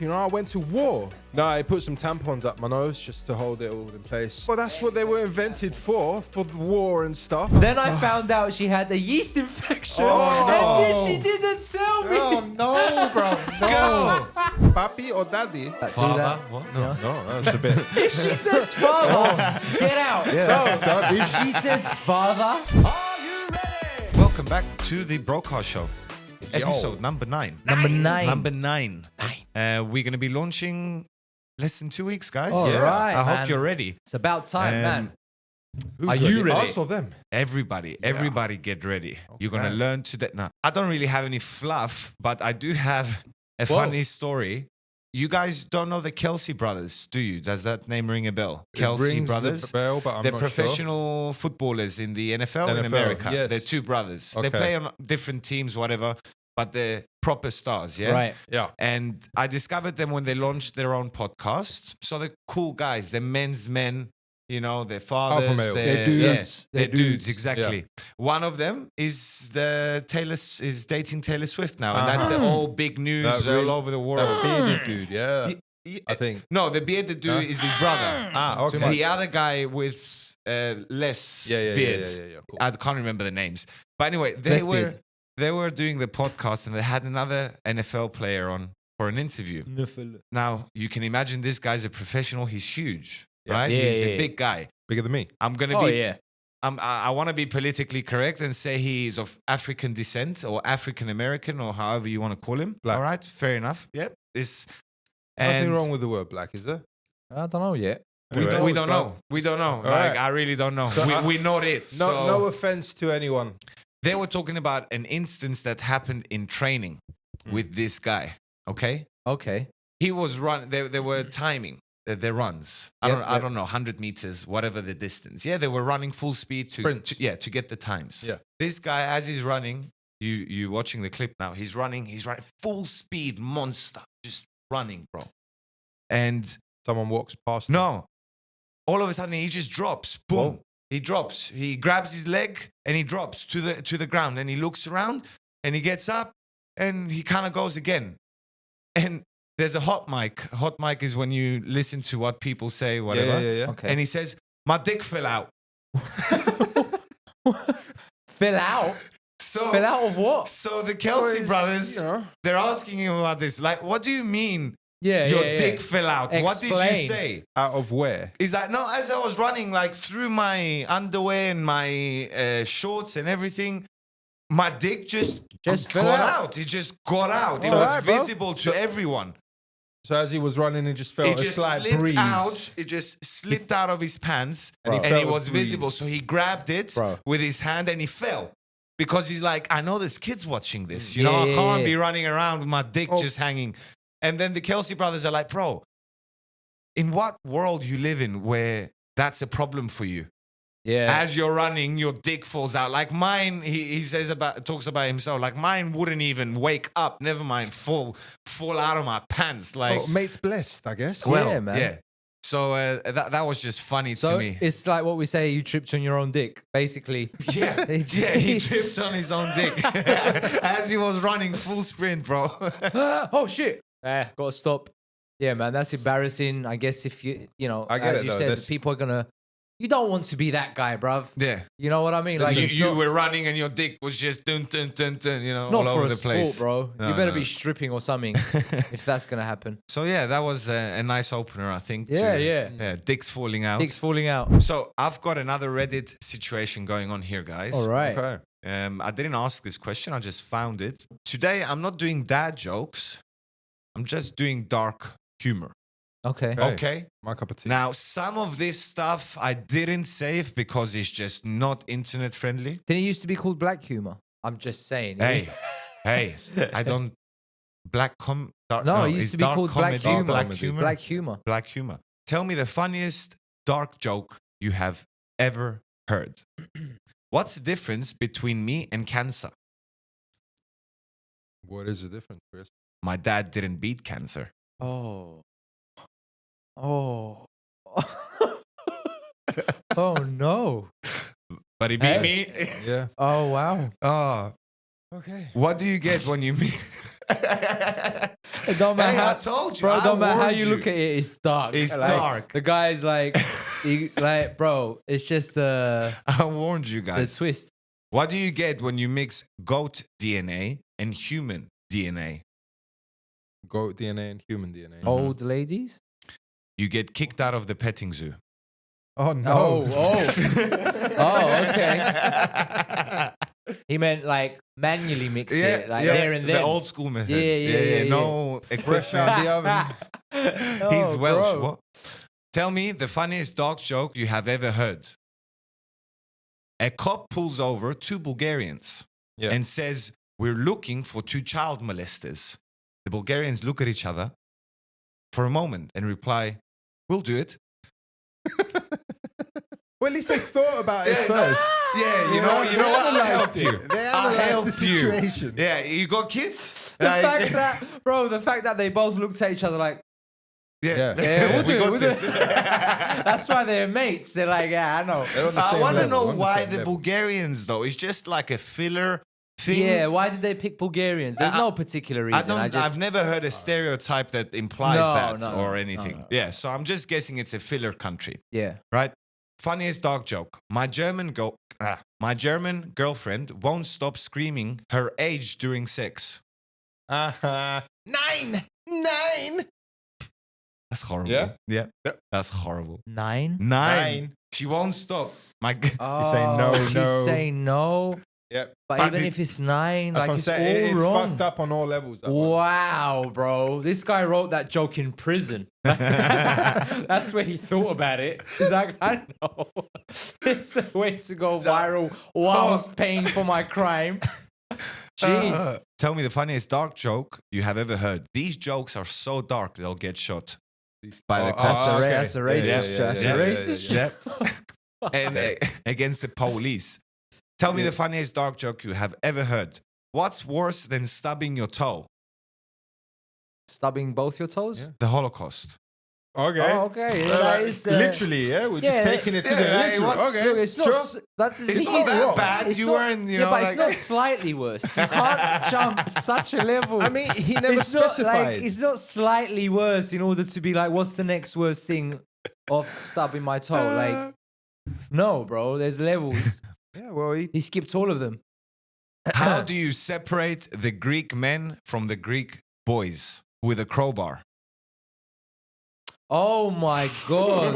You know, I went to war. No, I put some tampons up my nose just to hold it all in place. Well, that's what they were invented for the war and stuff. Then I found out she had a yeast infection. Oh, and then she didn't tell me. Oh, no, bro. No. Papi or daddy? Father? What? No. No, that's a bit... If she says father, get out. Yeah, If she says father, Are you ready? Welcome back to the BroCast show. Episode number 9. Number 9. Number 9. We're going to be launching less than 2 weeks, guys. All right, I hope man. you're ready. It's about time, man. Who's Are you ready? Us or them? Everybody get ready. You're going to learn today. Now, I don't really have any fluff, but I do have a funny story. You guys don't know the Kelsey brothers, do you? Does that name ring a bell? Kelsey brothers. Bell, but I'm They're not professional footballers in the NFL, in NFL, America. yes. They're two brothers. They Okay. play on different teams, whatever, but they're proper stars, yeah? Right. Yeah. And I discovered them when they launched their own podcast. So they're cool guys. They're men's men. You know, they're fathers. male. They're dudes. They're They're dudes, dudes. exactly. One of them is is dating Taylor Swift now, and that's the whole big news all over the world. That bearded dude, yeah. I think. No, the bearded dude is his brother. Ah, okay. The other guy with less beard. Yeah. Cool. I can't remember the names. But anyway, Less beard. they were doing the podcast and they had another NFL player on for an interview. Now, you can imagine this guy's a professional. He's huge, right? Yeah, He's yeah, a big guy. Bigger than me. I'm going to Oh, be... yeah. I want to be politically correct and say he is of African descent or African American or however you want to call him. Black. All right, fair enough. Yep. Nothing wrong with the word black, is there? I don't know yet. We Anyway. don't know. We don't know. right. I really don't know. So we know it. So No offense to anyone. they were talking about an instance that happened in training with this guy. Okay, Okay. he was run. They were timing their runs. I don't know, 100 meters, whatever the distance. Yeah, they were running full speed Sprints. to get the times. Yeah. This guy, as he's running, you watching the clip now. He's running full speed, monster, just running, bro. And Someone walks past. no, all of a sudden he just drops. Boom. Whoa. He drops. He grabs his leg and he drops to the ground. And he looks around and he gets up and he kind of goes again. And there's a hot mic. Hot mic is when you listen to what people say, whatever. Yeah. Okay. And he says, "My dick fell out." Fill out? So, Fill out of what? so the Kelsey brothers, You know, they're asking him about this. Like, what do you mean Yeah, your yeah. dick fell out? What did you Explain. say? out of where? He's like, no, as I was running, like through my underwear and my shorts and everything, my dick just fell got out. out. It just got out. It All was right, bro. visible to everyone. So as he was running, he just felt It a just slight slipped breeze. out. It just slipped out of his pants And he and felt it a was breeze. visible. So he grabbed it Bro. with his hand and he fell. Because he's like, I know there's kids watching this. You Yeah, know, I yeah, can't yeah. be running around with my dick Oh. just hanging. And then the Kelsey brothers are like, bro, in what world you live in where that's a problem for you? Yeah. As you're running, your dick falls out. Like mine, he talks about himself. Like mine wouldn't even wake up. Never mind fall out of my pants. Like Oh, mate's blessed, I guess. Yeah, man. So that was just funny So to me. it's like what we say, you tripped on your own dick, basically. Yeah, he tripped on his own dick as he was running full sprint, bro. Oh, shit. Gotta stop. Yeah, man, that's embarrassing. I guess if you know, I get as it, you though. said, That's- people are gonna, you don't want to be that guy, bruv. Yeah, You know what I mean? Like, you, it's you not, were running and your dick was just dun dun dun dun, you know, not all for over a the place, sport, bro. No, You better no. be stripping or something if that's gonna happen. So yeah, that was a nice opener, I think. Yeah. Dicks falling out. Dick's falling out. So I've got another Reddit situation going on here, guys. All right. Okay. I didn't ask this question. I just found it. Today, I'm not doing dad jokes. I'm just doing dark humor. Okay. Okay. Okay? My cup of tea. Now, some of this stuff I didn't save because it's just not internet friendly. Didn't it used to be called black humor? I'm just saying. Hey, I don't... No, it used to be dark called black comedy, humor. Black humor. Black humor. Black humor. Tell me the funniest dark joke you have ever heard. What's the difference between me and cancer? What is the difference, Chris? My dad didn't beat cancer. Oh. Oh. Oh no. But he beat me. Yeah. Oh wow. Oh, Okay. what do you get when you meet? It don't matter Hey, how, I told you. bro. I Don't matter how warned you look at it. It's dark. It's Like, dark. The guy's like, bro. It's just I warned you it's a guys. twist. What do you get when you mix goat DNA and human DNA? Goat DNA and human DNA. Old ladies. You get kicked out of the petting zoo. Oh no. Oh, okay. He meant like manually mix it, like there and then. The old school method. Yeah. No Fresh out the oven. He's Oh, Welsh. bro. What? Tell me the funniest dog joke you have ever heard. A cop pulls over two Bulgarians Yeah. and says, "We're looking for two child molesters." The Bulgarians look at each other for a moment and reply, "We'll do it." Well, at least they thought about it first. Yeah, you know what? I'll help you. They I'll analyzed help the situation. you. Yeah, you got kids? The fact that, bro, the fact that they both looked at each other like, Yeah. we'll we do it, got we'll do this. it. That's why they're mates. They're like, yeah, I know. They're on the I same want to level, know on the why same the level. Bulgarians, though. It's just like a filler thing. Yeah, why did they pick Bulgarians? There's no particular reason. I've never heard a stereotype that implies No, that no, or no, anything. no. Yeah, so I'm just guessing it's a filler country, Yeah. right? Funniest dog joke. My German girlfriend won't stop screaming her age during sex. 9. That's horrible. Yeah? Yeah. Yep. That's horrible. 9? 9. She won't stop. Oh, saying no, she's no. saying no. Yep. But But even if it's 9, That's like what I'm it's saying. all It's wrong. fucked up on all levels. That one. Wow, bro. This guy wrote that joke in prison. That's where he thought about it. He's like, I know. It's a way to go viral whilst paying for my crime. Jeez. Tell me the funniest dark joke you have ever heard. These jokes are so dark they'll get shot by the cops. That's a racist. That's a racist. Yeah. And against the police. Tell me the funniest dark joke you have ever heard. What's worse than stubbing your toe? Stubbing both your toes? Yeah. The Holocaust. Oh, Okay. okay. Yeah, that is, literally, yeah. We're yeah, just taking it to the yeah, it literal. was- Okay. It's not, sure. It's not that bad. It's You not- weren't, you know, but like- it's not slightly worse. You can't jump such a level. I mean, he never it's not specified. like it's not slightly worse in order to be like, what's the next worst thing of stubbing my toe? Like, no, bro. There's levels. Yeah, well, He skipped all of them. How do you separate the Greek men from the Greek boys? With a crowbar. Oh my god,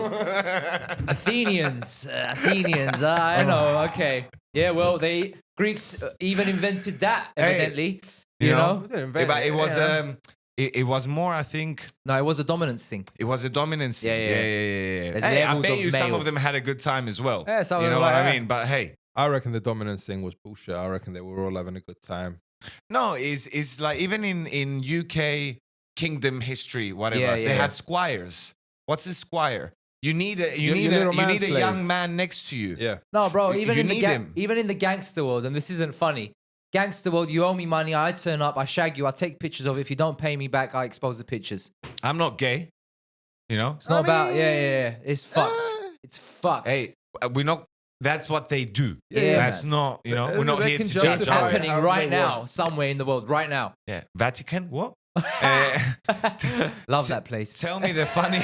Athenians. I know. Okay. Yeah. Well, they Greeks even invented that. Evidently, you know. we didn't invent But it was yeah. it was more, I think, No, it was a dominance thing. it was a dominance thing. Yeah. Yeah. There's Hey, I levels bet of you some male. of them had a good time as well. Yeah, some of you them know what like I that. mean? But hey, I reckon the dominance thing was bullshit. I reckon they were all having a good time. no, it's like even in UK kingdom history, whatever, Yeah, they yeah. had squires. What's a squire? You need a Your little you need a manslave. young man next to you. Yeah. No, bro. Even You in the need him. even in the gangster world, and this isn't funny. Gangster world, you owe me money. I turn up, I shag you, I take pictures of it. If you don't pay me back, I expose the pictures. I'm not gay. You know? It's not about yeah. It's fucked. It's fucked. Hey, we're not. That's what they do. Yeah, That's man. not. You know, we're not They here can to justify judge. It's Justify our- it happening however right they now, want. somewhere in the world, right now. Yeah, Vatican. What? Love that place. Tell me the funny.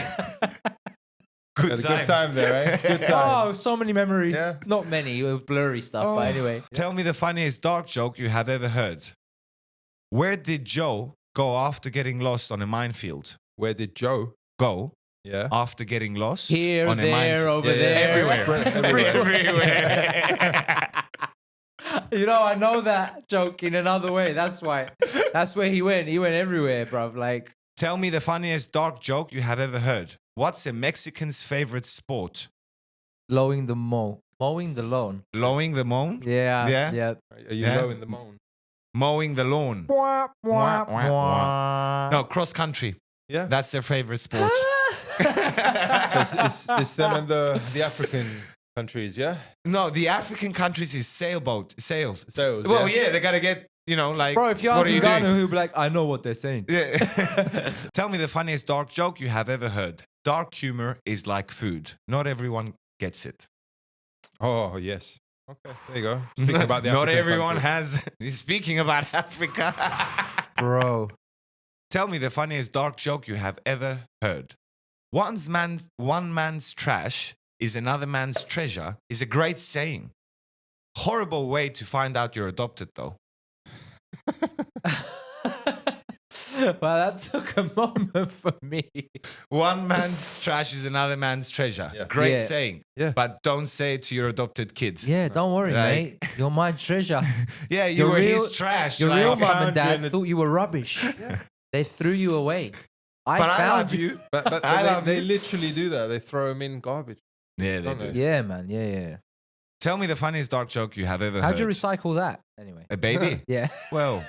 Good Had a times. good time there, eh? Good time. Oh, so many memories. Yeah. Not many, it was blurry stuff, Oh. but anyway. Tell me the funniest dark joke you have ever heard. Where did Joe go after getting lost on a minefield? Where did Joe? Go Yeah. after getting lost Here, on a there, minefield. over Yeah, yeah, there. everywhere. Everywhere. You know, I know that joke in another way. That's why. That's where he went. He went everywhere, bruv. Like, Tell me the funniest dark joke you have ever heard. What's a Mexican's favorite sport? mowing the lawn. Lowing the moan? Yeah. Yeah? Yeah. Are you Yeah. low in the moan? Mowing the lawn. No, cross country. Yeah. That's their favorite sport. So it's them and the African countries, yeah? No, the African countries is sails. Sails, Well, yeah. yeah, they gotta get, you know, like. Bro, if you what ask are you Ghana, doing? he'll be like, I know what they're saying. Yeah. Tell me the funniest dark joke you have ever heard. Dark humor is like food. Not everyone gets it. Oh, yes. Okay, there you go. Speaking about the Not African everyone countries. has. Speaking about Africa. Bro. Tell me the funniest dark joke you have ever heard. One man's trash is another man's treasure is a great saying. Horrible way to find out you're adopted, though. Well, that took a moment for me. One man's trash is another man's treasure. Yeah. Great Yeah. saying. Yeah. But don't say it to your adopted kids. Yeah, don't worry, Like- mate. You're my treasure. Yeah, you Your were real- his trash. Your like- real mum found and you dad in the- thought you were rubbish. They threw you away. but I found love you. But I they, love they you. literally do that. They throw them in garbage. Yeah, they Don't do. they? Yeah, man. Yeah. Tell me the funniest dark joke you have ever How'd heard. you recycle that? Anyway. A baby? Yeah, Well,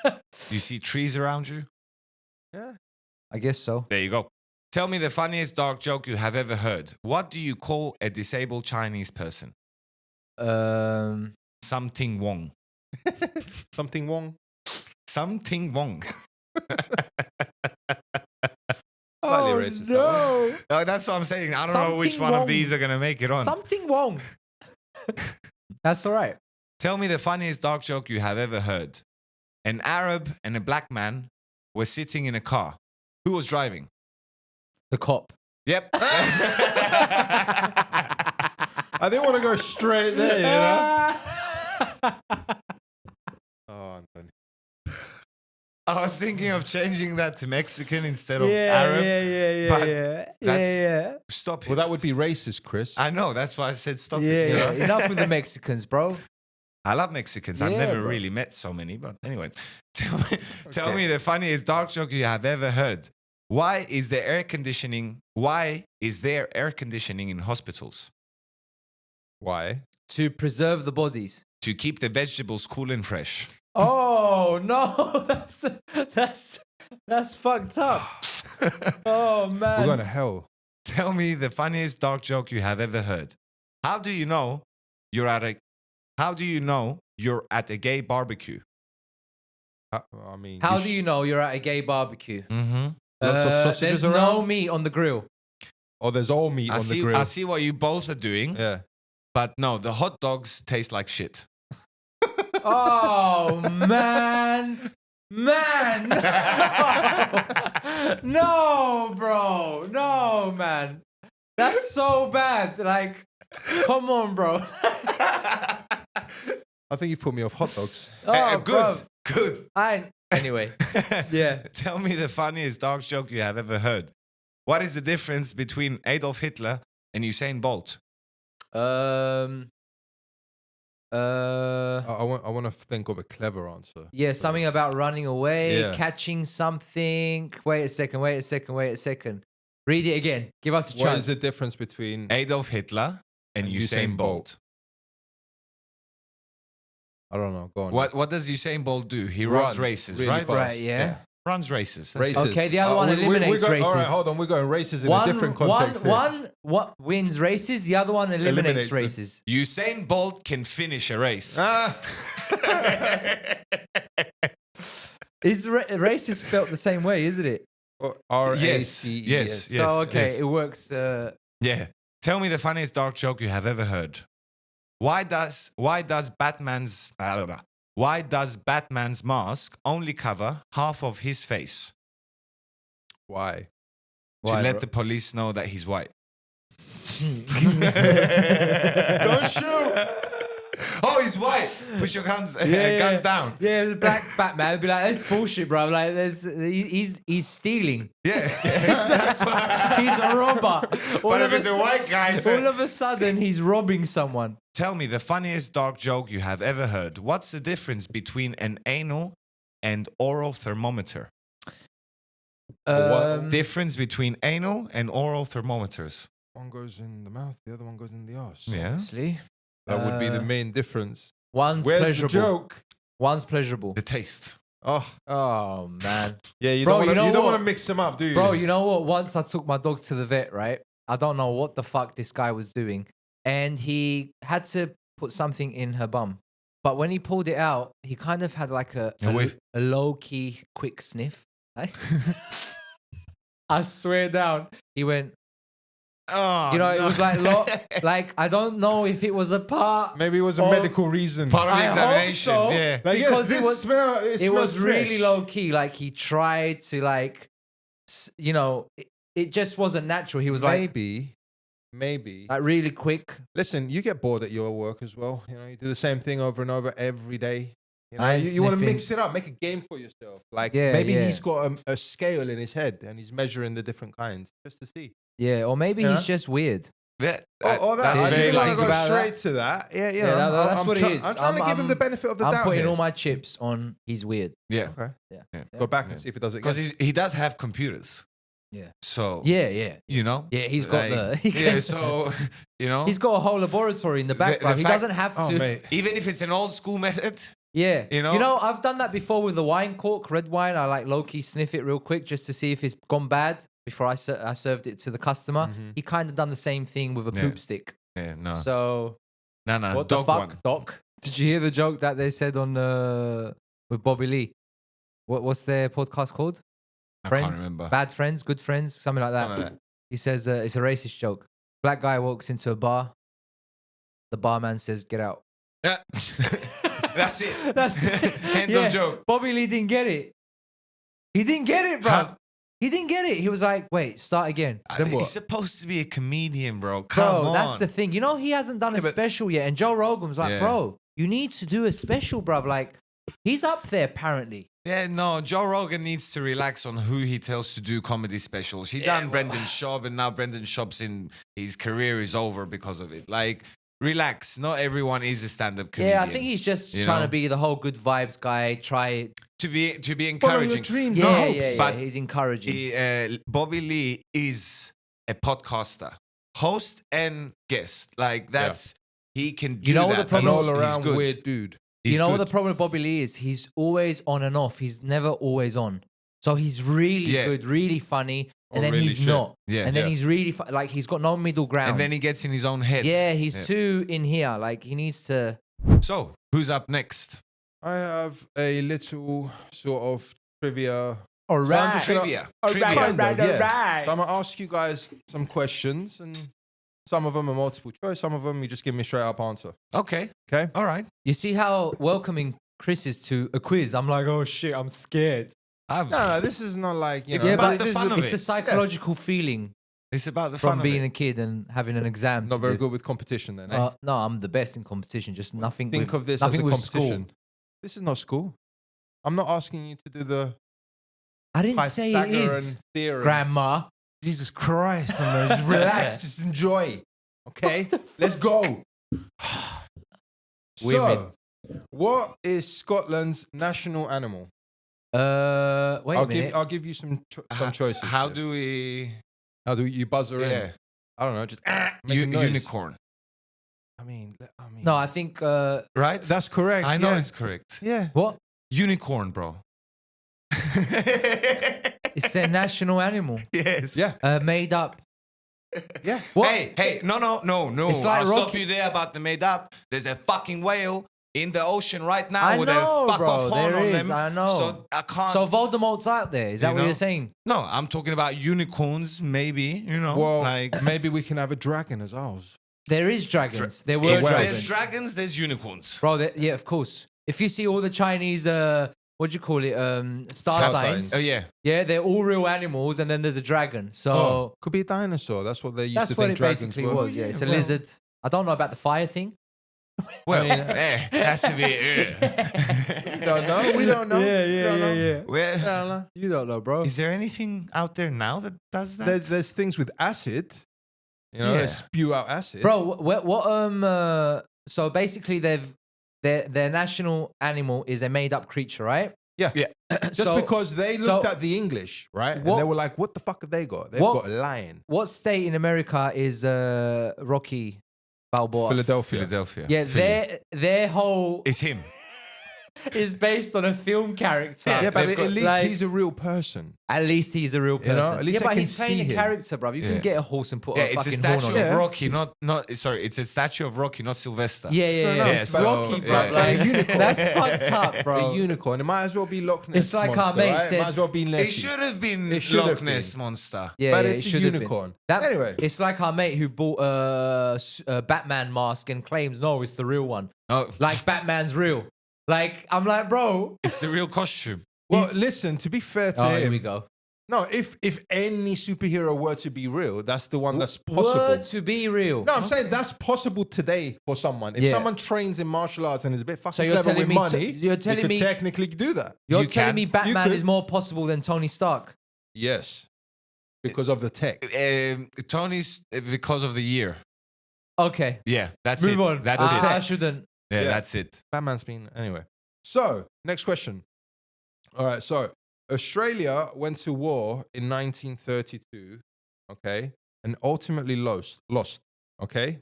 you see trees around you? Yeah. I guess so. There you go. Tell me the funniest dark joke you have ever heard. What do you call a disabled Chinese person? Something Wong. Something wrong. Something Wong. Slightly racist. that one. no. That's what I'm saying. I don't know which Something one of wrong. these are going to make it on. Something wrong. That's all right. Tell me the funniest dark joke you have ever heard. An Arab and a black man were sitting in a car. Who was driving? The cop. Yep. I didn't want to go straight there, you know? Oh, Anthony. I was thinking of changing that to Mexican instead of yeah, Arab. but yeah. that's- Stop it. Well, that would be racist, Chris. I know. That's why I said stop Yeah, it. you yeah. know? Enough with the Mexicans, bro. I love Mexicans. I've Yeah, never bro. really met so many, but anyway. Tell me the funniest dark joke you have ever heard. Why is there air conditioning in hospitals? Why? To preserve the bodies. To keep the vegetables cool and fresh. Oh no, that's fucked up. Oh man. We're going to hell. Tell me the funniest dark joke you have ever heard. How do you know you're at a gay barbecue? I mean, How do you know you're at a gay barbecue? Mm-hmm. Lots of sausages There's no around? meat on the grill. Oh, there's all meat on the grill. I see what you both are doing, Yeah. but no, the hot dogs taste like shit. Oh man. No, bro. No, man. That's so bad. Like, come on, bro. I think you put me off hot dogs. Oh, Good. Good. Anyway, yeah. Tell me the funniest dark joke you have ever heard. What is the difference between Adolf Hitler and Usain Bolt? I want to think of a clever answer. Yeah, something about running away, Yeah. catching something. Wait a second. Read it again. Give us a What chance. is the difference between Adolf Hitler and And Usain Usain Bolt. Bolt. I don't know. Go on. What does Usain Bolt do? He runs Runs races, really right? fast. Right, yeah. Runs races. That's Races. it. Okay, the other one eliminates All right, races. hold on. We're going races in a different context. here. One wins races, the other one eliminates Eliminates them. races. Usain Bolt can finish a race. Ah, Is races spelt the same way, isn't it? R-A-C-E-S. yes. So, okay, yes. it works. Yeah. Tell me the funniest dark joke you have ever heard. Why does Batman's mask only cover half of his face? Why? To Why, let bro? the police know that he's white. Don't shoot. Oh, he's white. Put your guns down. Yeah, the black Batman would be like, that's bullshit, bro. Like, he's stealing. Yeah. He's a robber. But if it's a white guy, all of a sudden, he's robbing someone. Tell me the funniest dark joke you have ever heard. What's the difference between an anal and oral thermometer? Difference between anal and oral thermometers. One goes in the mouth, the other one goes in the arse. Yeah. Honestly, That would be the main difference. one's Where's pleasurable. the joke? One's pleasurable. The taste. Oh, Oh man, yeah. You Bro, don't you know want what? to mix them up, do you? bro, you know what? Once I took my dog to the vet, right? I don't know what the fuck this guy was doing, and he had to put something in her bum. But when he pulled it out, he kind of had like a whiff. low key quick sniff. Like, I swear down, he went. Oh, You know, it no. was like I don't know if it was a part. Maybe it was a of- medical reason. Part of the I hope examination. so. Yeah. Like, yes, because this it was smell, it smells was really fresh. low key. Like he tried to you know, it just wasn't natural. He was Maybe. like really quick. Listen, you get bored at your work as well. You know, you do the same thing over and over every day. You know, I you want to sniffing. mix it up, make a game for yourself. Like Yeah, maybe yeah. he's got a scale in his head and he's measuring the different kinds just to see. Yeah, or maybe Yeah. he's just weird. That, Oh, that. that's I very didn't want like to go about straight that. to that. Yeah, Yeah, that's what it is. I'm trying to give him the benefit of the I'm doubt. putting here. all my chips on. He's weird. yeah. Okay. Yeah. Go back and see if it does it Because again. he does have computers. Yeah. So Yeah. you know. Yeah, he's got like, the. yeah. So you know. He's got a whole laboratory in the back, The bruv. He fact- doesn't have to. Oh, mate. even if it's an old school method. Yeah. You know? I've done that before with the wine cork, red wine. I like low-key sniff it real quick just to see if it's gone bad before I served it to the customer. Mhm. He kind of done the same thing with a Yeah. poop stick. Yeah. No. So, No. what the Dog fuck, one. Doc? Did you hear the joke that they said on with Bobby Lee? What's their podcast called? I Friends? can't remember. Bad Friends? Good Friends? Something like that. Something like that. He says it's a racist joke. Black guy walks into a bar. The barman says, "Get out." Yeah. That's it. That's it. End Yeah. of joke. Bobby Lee didn't get it. He didn't get it, bro. How- He didn't get it. He was like, "Wait, start again." Then what? He's supposed to be a comedian, bro. Come Bro, on. that's the thing. You know, he hasn't done a Yeah, but- special yet. And Joe Rogan's like, Yeah. "Bro, you need to do a special, bro." Like, he's up there apparently. Yeah, no, Joe Rogan needs to relax on who he tells to do comedy specials. He done Brendan Schaub, and now Brendan Schaub's in his career is over because of it. Like, relax. Not everyone is a stand-up comedian. Yeah, I think he's just You trying know? to be the whole good vibes guy. Try, to be Follow your encouraging. dreams. yeah, and yeah, hopes. yeah. but He's encouraging. Bobby Lee is a podcaster, host and guest. Like that's he can do You know what that. the An problem- all He's around good. weird dude. He's You know what good. the problem with Bobby Lee is? He's always on and off. He's never always on. So he's really Yeah. good, really funny, and Or then really he's shit. not. Yeah. And then Yeah. he's really like he's got no middle ground. And then he gets in his own head. yeah, he's Yeah. too in here. Like he needs to. So who's up next? I have a little sort of trivia. All So I'm just gonna- Trivia. All Trivia. right, Kind of, yeah. right. So I'm gonna ask you guys some questions, and some of them are multiple choice. Some of them you just give me a straight up answer. Okay. Okay. All right. You see how welcoming Chris is to a quiz? I'm like, oh shit, I'm scared. No, this is not like you It's know. about but the this is fun a- of It's it. a psychological feeling It's about the fun from of being it. a kid and having an exam. Not to very do. good with competition, then. Eh? No, I'm the best in competition. Just nothing. Think with, of this as nothing a with competition. School. This is not school. I'm not asking you to do the I didn't say it Pythagorean is, theorem. Grandma. Jesus Christ, man. Just relax. Just enjoy. Okay? Let's go. Women. So, what is Scotland's national animal? Wait a minute. I'll give you some choices. How here. do we? How do you buzzer Yeah. in? I don't know. Just make a noise. Unicorn. I mean, No, I think Right? that's correct. I know yeah. it's correct. Yeah. what? Unicorn, bro. It's their national animal. Yes. Yeah. Made up. Yeah. What? Hey, no. It's like I'll stop Rocky. you there about the made up. There's a fucking whale in the ocean right now I with know, a fuck bro, off horn there on is, them. I know. So I can't. So Voldemort's out there. Is that You what know? you're saying? no, I'm talking about unicorns, maybe. You know, Well, like maybe we can have a dragon as ours. There is dragons. There were if dragons. there's dragons, there's unicorns. Bro, yeah, of course. If you see all the Chinese, what do you call it? Star Star signs. signs. Oh yeah. Yeah, they're all real animals, and then there's a dragon. So Could be a dinosaur. That's what they used that's to what think it dragons basically were. was. Yeah, it's a well, lizard. I don't know about the fire thing. Well, mean, that's a bit. We don't know. We don't know. We don't know. yeah. Well, I don't know. You don't know, bro. is there anything out there now that does that? There's things with acid. You know, Yeah. they spew out acid. Bro, so basically their national animal is a made up creature, right? Yeah. Yeah. Just because they looked so- at the English, right? And What- they were like, what the fuck have they got? They've What- got a lion. What state in America is Rocky Balboa? Philadelphia. Philadelphia. Yeah, Philly. their whole It's him. is based on a film character. Yeah, but They've got, at least like- he's a real person. At least he's a real person. know, at least yeah, I but can he's playing see a him. character, bro. You Yeah. can get a horse and put Yeah, a it's a fucking horn statue on of it. Rocky, not sorry, it's a statue of Rocky, not Sylvester. Yeah, Fair yeah, enough. yeah. Yeah, It's so- Rocky, bro. yeah. Like, A unicorn. that's fucked up, bro. A unicorn. It might as well be Loch Ness. It's like our monster, mate right? said- It might as well be Nessie. It should have been It should have Loch been. Ness monster. Yeah, But yeah, it's it a should have been. unicorn. That, Anyway. it's like our mate who bought a Batman mask and claims, no, it's the real one. Oh, Like, Batman's real. Like, I'm like, bro. it's the real costume. Well, listen, to be fair to Oh, him, here we go. no, if any superhero were to be real, that's the one that's possible. Word to be real. No, I'm saying that's possible today for someone. If Yeah. someone trains in martial arts and is a bit fucking So you're clever telling with me money, you're telling you could me- technically do that. You're You telling can. me You Batman could. is more possible than Tony Stark? Yes, because of the tech. Tony's because of the year. Okay. Yeah, that's Move it. on. That's I, it. I shouldn't. Yeah, Yeah. that's it. Batman's been anyway. So next question. All right, so Australia went to war in 1932, okay, and ultimately lost. Okay,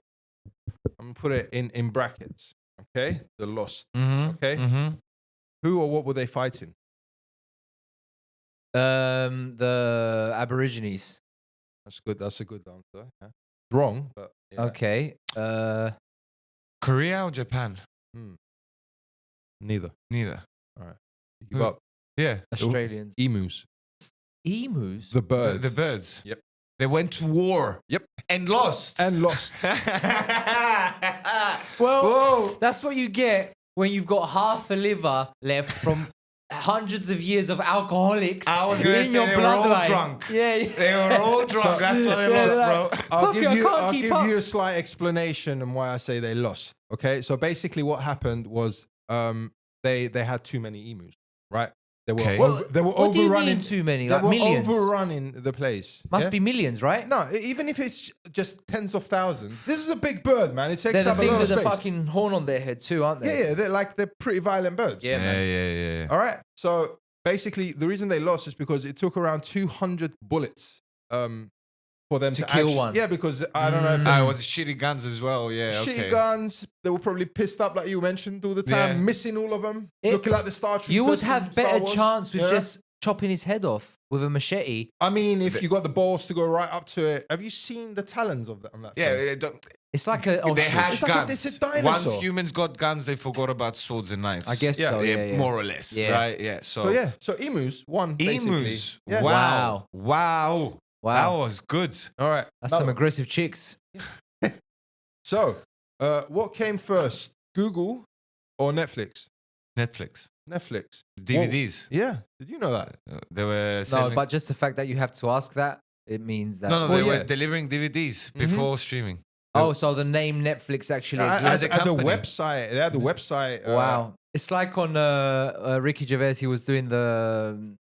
I'm gonna put it in brackets. Okay, the lost. Mm-hmm. Okay, who or what were they fighting? The Aborigines. That's good. That's a good answer. Yeah. Wrong, but yeah. Okay. Korea or Japan? Neither. Neither. You give up. Yeah. Australians. Emus. Emus. The birds. The birds. Yep. They went to war. Yep. And lost. And lost. Well, Whoa. that's what you get when you've got half a liver left from hundreds of years of alcoholics I was gonna in say your they were all bloodline. drunk. Yeah, yeah. They were all drunk. That's why they Yeah, lost, like- bro. I'll Puppy, I give can't keep up. you a slight explanation on why I say they lost. Okay, so basically what happened was they had too many emus, right? They were Okay. they were What do you overrunning mean too many? They Like were millions? overrunning the place. Must yeah? be millions, right? No, even if it's just tens of thousands. This is a big bird, man. It takes They're the up a things lot with of the space. fucking horn on their head too, aren't they? Yeah, they're pretty violent birds. Yeah, man. Yeah. All right. So basically, the reason they lost is because it took around 200 bullets for them To to kill actually, one. Yeah, because I don't know if Ah, it was shitty guns as well. Yeah. shitty Okay. guns. They were probably pissed up, like you mentioned, all the time, Yeah. missing all of them, It- looking like the Star Troopers. You would from have Star better Wars. chance with Yeah? just chopping his head off with a machete. I mean, if you got the balls to go right up to it, have you seen the talons of that? On that Yeah, thing? It's like a they ostrich. had It's like guns. it's a dinosaur. Once humans got guns, they forgot about swords and knives. I guess Yeah. so. Yeah. more or less. Yeah. Right? Yeah. So yeah, so emus won. Basically. Emus. Yeah. Wow. That Wow. was good. All right. That's That some one. aggressive chicks. So, what came first, Google or Netflix? Netflix. Netflix. DVDs. Yeah. Did you know that? They were No, selling. but just the fact that you have to ask that, it means that. no, Well, they yeah. were delivering DVDs before streaming. Oh, so the name Netflix actually As, exists. a as a company. website, they had the website. Wow. It's like on Ricky Gervais, he was doing the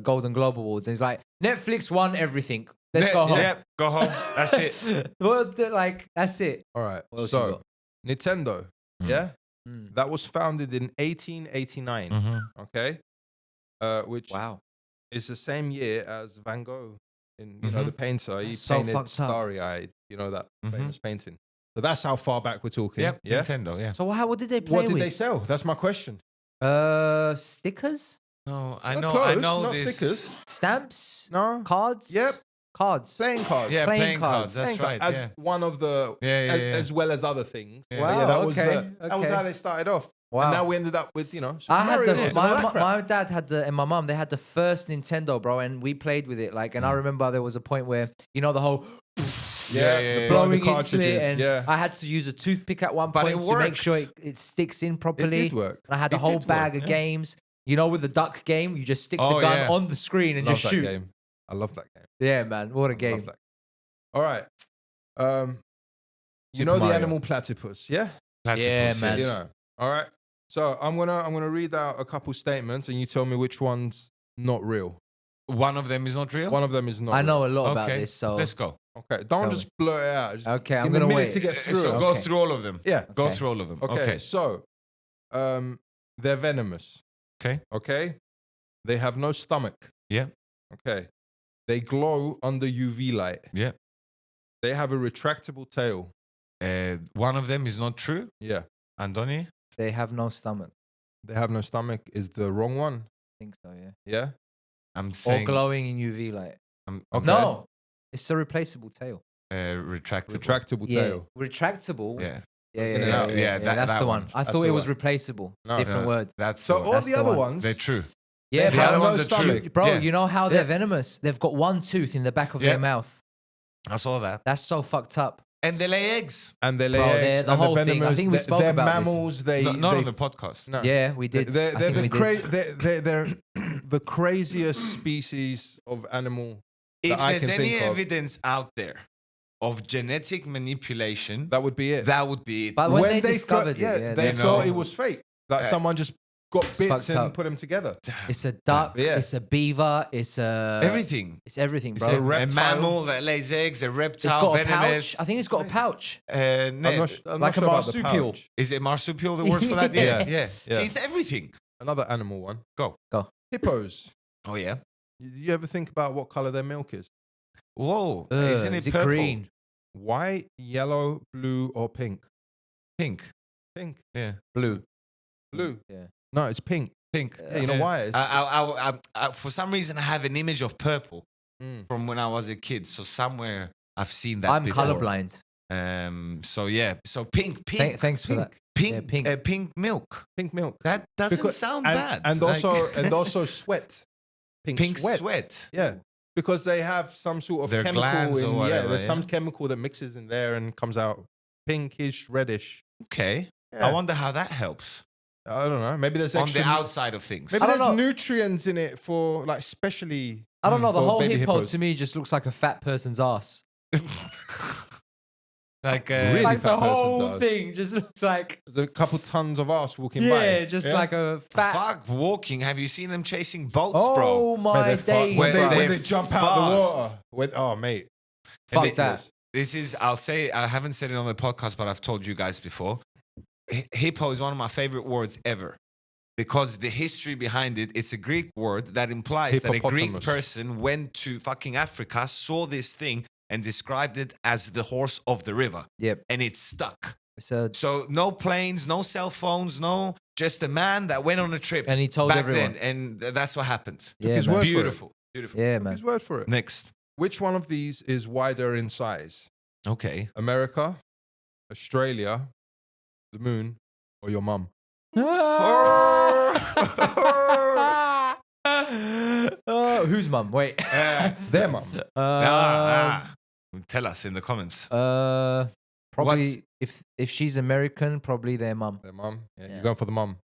Golden Globe Awards, and he's like, Netflix won everything. Let's go home. Yep, go home. That's it. Well, like, that's it. All right. What else you So, got? Nintendo. Mm. Yeah. Mm. That was founded in 1889. Mhm. Okay. Which Wow. is the same year as Van Gogh. In you know Mhm. the painter, he That's so painted fucked up. Starry Eyed. You know that Mhm. famous painting. So that's how far back we're talking. Yep, Yeah. Nintendo, yeah. So what did they play What did with? they sell? That's my question. Stickers? No, I Not know, close, I know not this. stickers. Stamps? No. Cards? Yep. Cards. Playing cards. Yeah, Playing playing cards. cards. That's Playing right. cards, Yeah. as one of the Yeah, yeah. as well as other things. Yeah. But yeah, Wow, that was okay, that was okay. how they started off. Wow. And now we ended up with, you know, Super I had Mario the Bros. and all that crap. my dad had the and my mum they had the first Nintendo, bro, and we played with it. Like, and I remember there was a point where the whole Yeah, yeah, the yeah. blowing blowing into cartridges. it, and yeah, I had to use a toothpick at one But point it to make sure worked. it sticks in it properly. did work. And I had a It whole did bag work, of yeah. games. You know, with the duck game, you just stick the Oh, gun yeah. on the screen and Love just that shoot. game. I love that game. Yeah, man, what a I game! love that. All right. You Super know the Mario. animal platypus, yeah? Platypus, man. You yes. know. All right. So I'm gonna read out a couple statements, and you tell me which one's not real. One of them is not real? One of them is not. I know a real. lot about Okay, this, so let's go. Okay. Tell Don't me. just blurt it out. Just okay, I'm give me a gonna minute wait. to get through. So it. go Okay. through all of them. Yeah. Go Okay. through all of them. Okay. Okay. So, they're venomous. Okay. Okay. They have no stomach. Yeah. Okay. They glow under UV light. Yeah. They have a retractable tail. One of them is not true. Yeah. Andoni? They have no stomach. They have no stomach is the wrong one. I think so, yeah. Yeah. I'm Or saying glowing in UV light. Okay. No, it's a replaceable tail. retractable. Retractable Yeah, tail. retractable. Yeah. Yeah, In and yeah, out. yeah, Yeah, yeah, that- That's that the one. one. I That's thought the it was one. replaceable. No. Different word. That's So the all one. That's the the other one. ones, They're true. Yeah, they the have other no ones are true. stomach. bro, Yeah. you know how they're Yeah. venomous? They've got one tooth in the back of Yeah. their mouth. I saw that. That's so fucked up. And they lay eggs. And they lay Bro, they're eggs. the and whole the thing. I venomous, think we spoke they're about this. mammals. They Not they, on the podcast. no. Yeah, we did. They're I think we did. they're the craziest species of animal If that I there's can any think of. evidence out there of genetic manipulation, That would be it. that would be it. But when they discovered yeah, it, yeah, they they thought know. it was fake. Like Yeah. someone just got It's bits fucked and up. put them together. it's a duck, Yeah. it's a beaver, it's a Everything. It's everything, It's bro. a reptile. mammal that lays eggs, a It's reptile, got a venomous. pouch. I think it's got a pouch. I'm not Like sure a about the marsupial. pouch. Is it marsupial the word for that? Yeah. Yeah, yeah. Yeah. See, it's everything. Another animal one. Go. Hippos. Oh yeah. You ever think about what color their milk is? Whoa. Isn't it is it purple? green? White, yellow, blue, or pink? Pink. Pink. Yeah. Blue. Blue. Yeah. No, it's pink. Pink. Yeah, you know why? It's, For some reason, I have an image of purple Mm. from when I was a kid. So somewhere I've seen that I'm before. colorblind. So yeah. So pink. Thanks for that. Pink. Yeah, pink. Pink milk. Pink milk. That doesn't Because- sound and, bad. And Like- also sweat. pink sweat. Yeah. Because they have some sort of Their chemical glands or in whatever, there's yeah. some chemical that mixes in there and comes out pinkish, reddish. Okay. Yeah. I wonder how that helps I don't know. Maybe there's on extra the outside of things. maybe I don't there's know. nutrients in it for like specially I don't know. The for whole baby hippo hippos. to me just looks like a fat person's ass. Like Really Like the fat person's whole ass. thing just looks like There's a couple tons of ass walking by. yeah, just like a fat. fuck walking. Have you seen them chasing boats, Oh bro? Man, my they're fu- days, when, they, bro. when They're they jump out the fast. water. Oh mate. Fuck they- that. This is, I'll say, I haven't said it on the podcast, but I've told you guys before. Hippo is one of my favorite words ever because the history behind it, it's a Greek word that implies that a Greek Hippopotamus. person went to fucking Africa, saw this thing, and described it as the horse of the river. Yep. And it stuck. It's a, So no planes, no cell phones, no, just a man that went on a trip and he told back everyone. then. And that's what happened. Yeah, his man. word for it. Beautiful. Beautiful. Yeah, Took man. his word for it. Next. Which one of these is wider in size? Okay. America, Australia, the moon, or your mum? Whose mum? Wait. Their mum. Tell us in the comments. Probably if she's American, probably their mum. Their mum. Yeah, Yeah. you're going for the mum.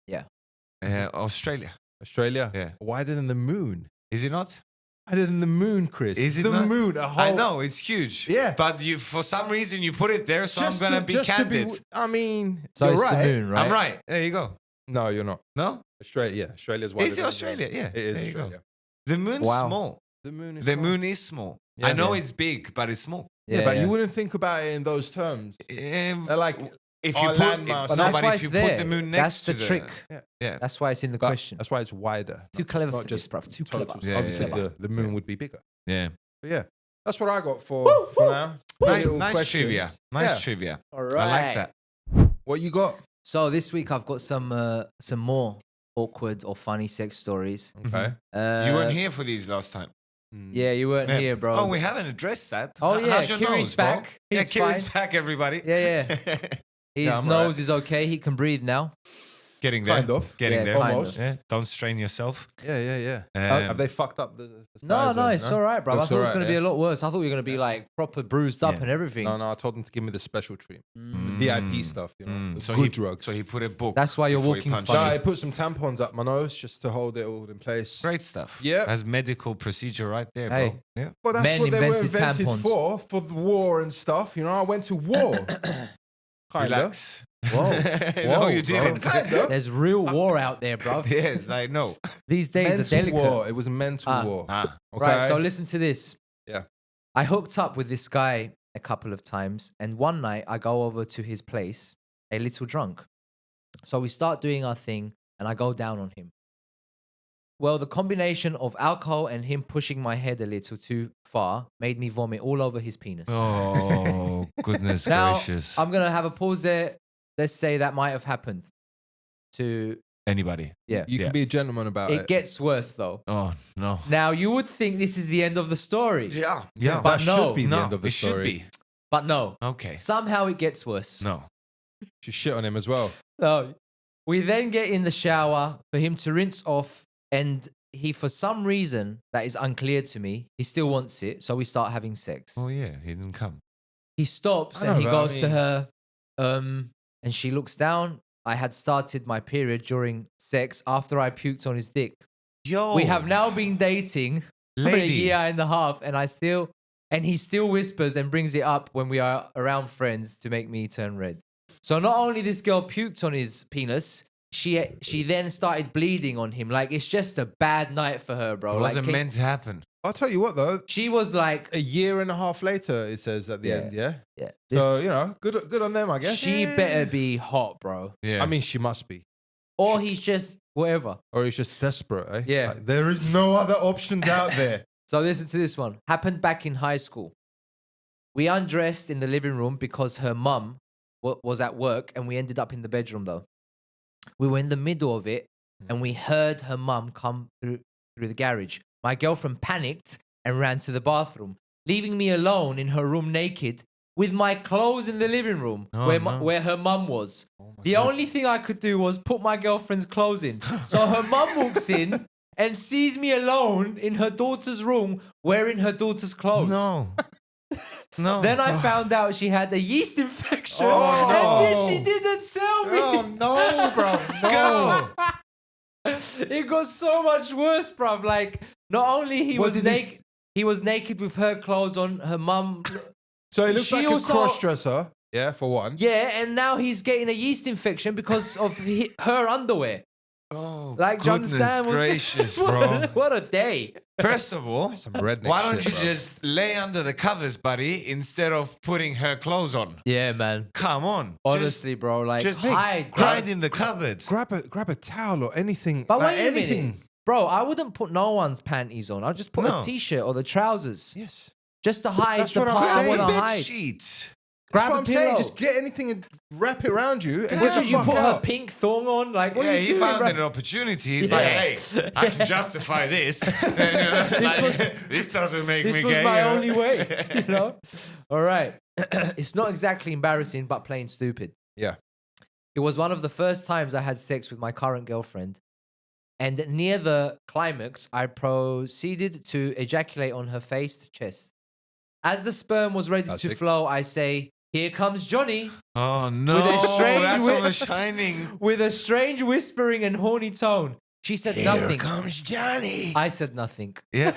Australia. Australia. Yeah. Wider than the moon. Is it not? Wider than the moon, Chris. Is it the not? moon? A whole. I know it's huge. Yeah. But you, for some reason, you put it there, so Just I'm gonna to- be just to candid. I mean, So you're it's right. the moon, right? I'm right. There you go. No, you're not. No, Australia. Yeah, Australia's wider. is it than the Australia? moon. Yeah, It is there you go. Australia. The moon's Wow. small. The moon is. The small. moon is small. Yeah, I know yeah. it's big, but it's small. Yeah, but you wouldn't think about it in those terms. They're like If our you put, landmass. no, That's but why if it's you there. put the moon That's next the to trick. yeah, That's why it's in the but question. that's why it's wider. Too It's clever not for just this, bruv. Too total. clever. Yeah, Obviously, yeah. the moon would be bigger. yeah. But yeah, that's what I got for now. Nice, Little nice questions. trivia. Nice Yeah. trivia. All I like that. What you got? So this week I've got some more awkward or funny sex stories. Okay. You weren't here for these last time. Yeah, you weren't Yeah. here, bro. Oh, we haven't addressed that. Oh, yeah, How's your Kiri's nose, bro? back. Yeah, He's Kiri's fine. back, everybody. Yeah, His Yeah, I'm nose alright. is okay. He can breathe now. Getting there. Kind of. Getting Yeah, there. kind Almost. of. Yeah. Don't strain yourself. Yeah. Um, Have they fucked up the No, thighs no, or- it's all right, bro. I Looks thought it was alright, going to be yeah? a lot worse. I thought we were going to be like proper bruised up Yeah. and everything. No, I told them to give me the special treatment, Mm. the VIP stuff, you know, the so good he, drugs. So he put a book. That's why you're before he walking punched No, funny. I put some tampons up my nose just to hold it all in place. Great stuff. Yeah. That's medical procedure right there, bro. Hey. Yeah. Well, that's Men what they were invented invented tampons. for the war and stuff. You know, I went to war. Kinda. Relax. Whoa. No, Whoa, you bro. didn't. Kinda. There's real war out there, bro. Yes, I know. These days are Mental delicate. war. It was a mental Ah. war. Ah. Okay. Right, so listen to this. Yeah. I hooked up with this guy a couple of times, and one night I go over to his place, a little drunk. So we start doing our thing, and I go down on him. Well, the combination of alcohol and him pushing my head a little too far made me vomit all over his penis. Oh, goodness Now, gracious. I'm going to have a pause there. Let's say that might have happened to anybody. Yeah. You can be a gentleman about It it. gets worse though. Oh no. Now you would think this is the end of the story. Yeah. Yeah, But that no. should be the No, end of the it story. should be. But no. Okay. Somehow it gets worse. No. She shit on him as well. So we then get in the shower for him to rinse off, and he, for some reason that is unclear to me, he still wants it. So we start having sex. Oh yeah, he didn't come. He stops I and know, he but I goes to mean- her, and she looks down. I had started my period during sex after I puked on his dick. Yo. We have now been dating for a Lady. year and a half, and he still whispers and brings it up when we are around friends to make me turn red. So not only this girl puked on his penis, she then started bleeding on him. Like, it's just a bad night for her, bro. It wasn't Like, meant to happen. I'll tell you what though. she was like, A year and a half later, it says at the Yeah. end. Yeah. yeah, So this- good on them, I guess. she better be hot, bro. Yeah. I mean, she must be, Or he's just whatever. or he's just desperate. Eh? Yeah. Like, there is no other options out there. So listen to this one. Happened back in high school. We undressed in the living room because her mum was at work, and we ended up in the bedroom though. We were in the middle of it, and we heard her mum come through the garage. My girlfriend panicked and ran to the bathroom, leaving me alone in her room naked with my clothes in the living room Oh, no. where her mum was. my The God. only thing I could do was put my girlfriend's clothes in. So her mum walks in and sees me alone in her daughter's room wearing her daughter's clothes. no. No. Then I found out she had a yeast infection, Oh, and no. this she didn't tell me. Oh no, bro, no. It got so much worse, bruv. Like, not only he What was did he naked, he was naked with her clothes on. Her mum, So it looks She like also- a cross dresser. Yeah, for one. yeah, and now he's getting a yeast infection because of her underwear. Oh, Like, do you goodness understand? gracious, what, bro. what a day. First of all, Some redneck why don't shit, you bro. just lay under the covers, buddy, instead of putting her clothes on? Yeah, man. Come on. Honestly, bro, like, just hide, bro. hide in the cupboards. grab a towel or anything. But like wait a anything. minute. Bro, I wouldn't put no one's panties on. I'll just put No. a t-shirt or the trousers. Yes. Just to hide That's the what I'm part I saying. want to bed hide. sheet. That's Grab what a I'm saying. pillow. Just get anything and wrap it around you and What get the did you fuck put her out. pink thong on? Like, what Yeah, are you he doing, found bro? an opportunity. He's Yeah. like, hey, I can justify this. This doesn't make This me was gay. my you know? only way, you know? All right. It's not exactly embarrassing, but plain stupid. Yeah. It was one of the first times I had sex with my current girlfriend. And near the climax, I proceeded to ejaculate on her face to chest. As the sperm was ready to Classic. flow, I say, "Here comes Johnny," Oh no, With a strange that's wi- from The Shining. with a strange whispering and horny tone. She said nothing. comes Johnny. I said nothing. Yeah,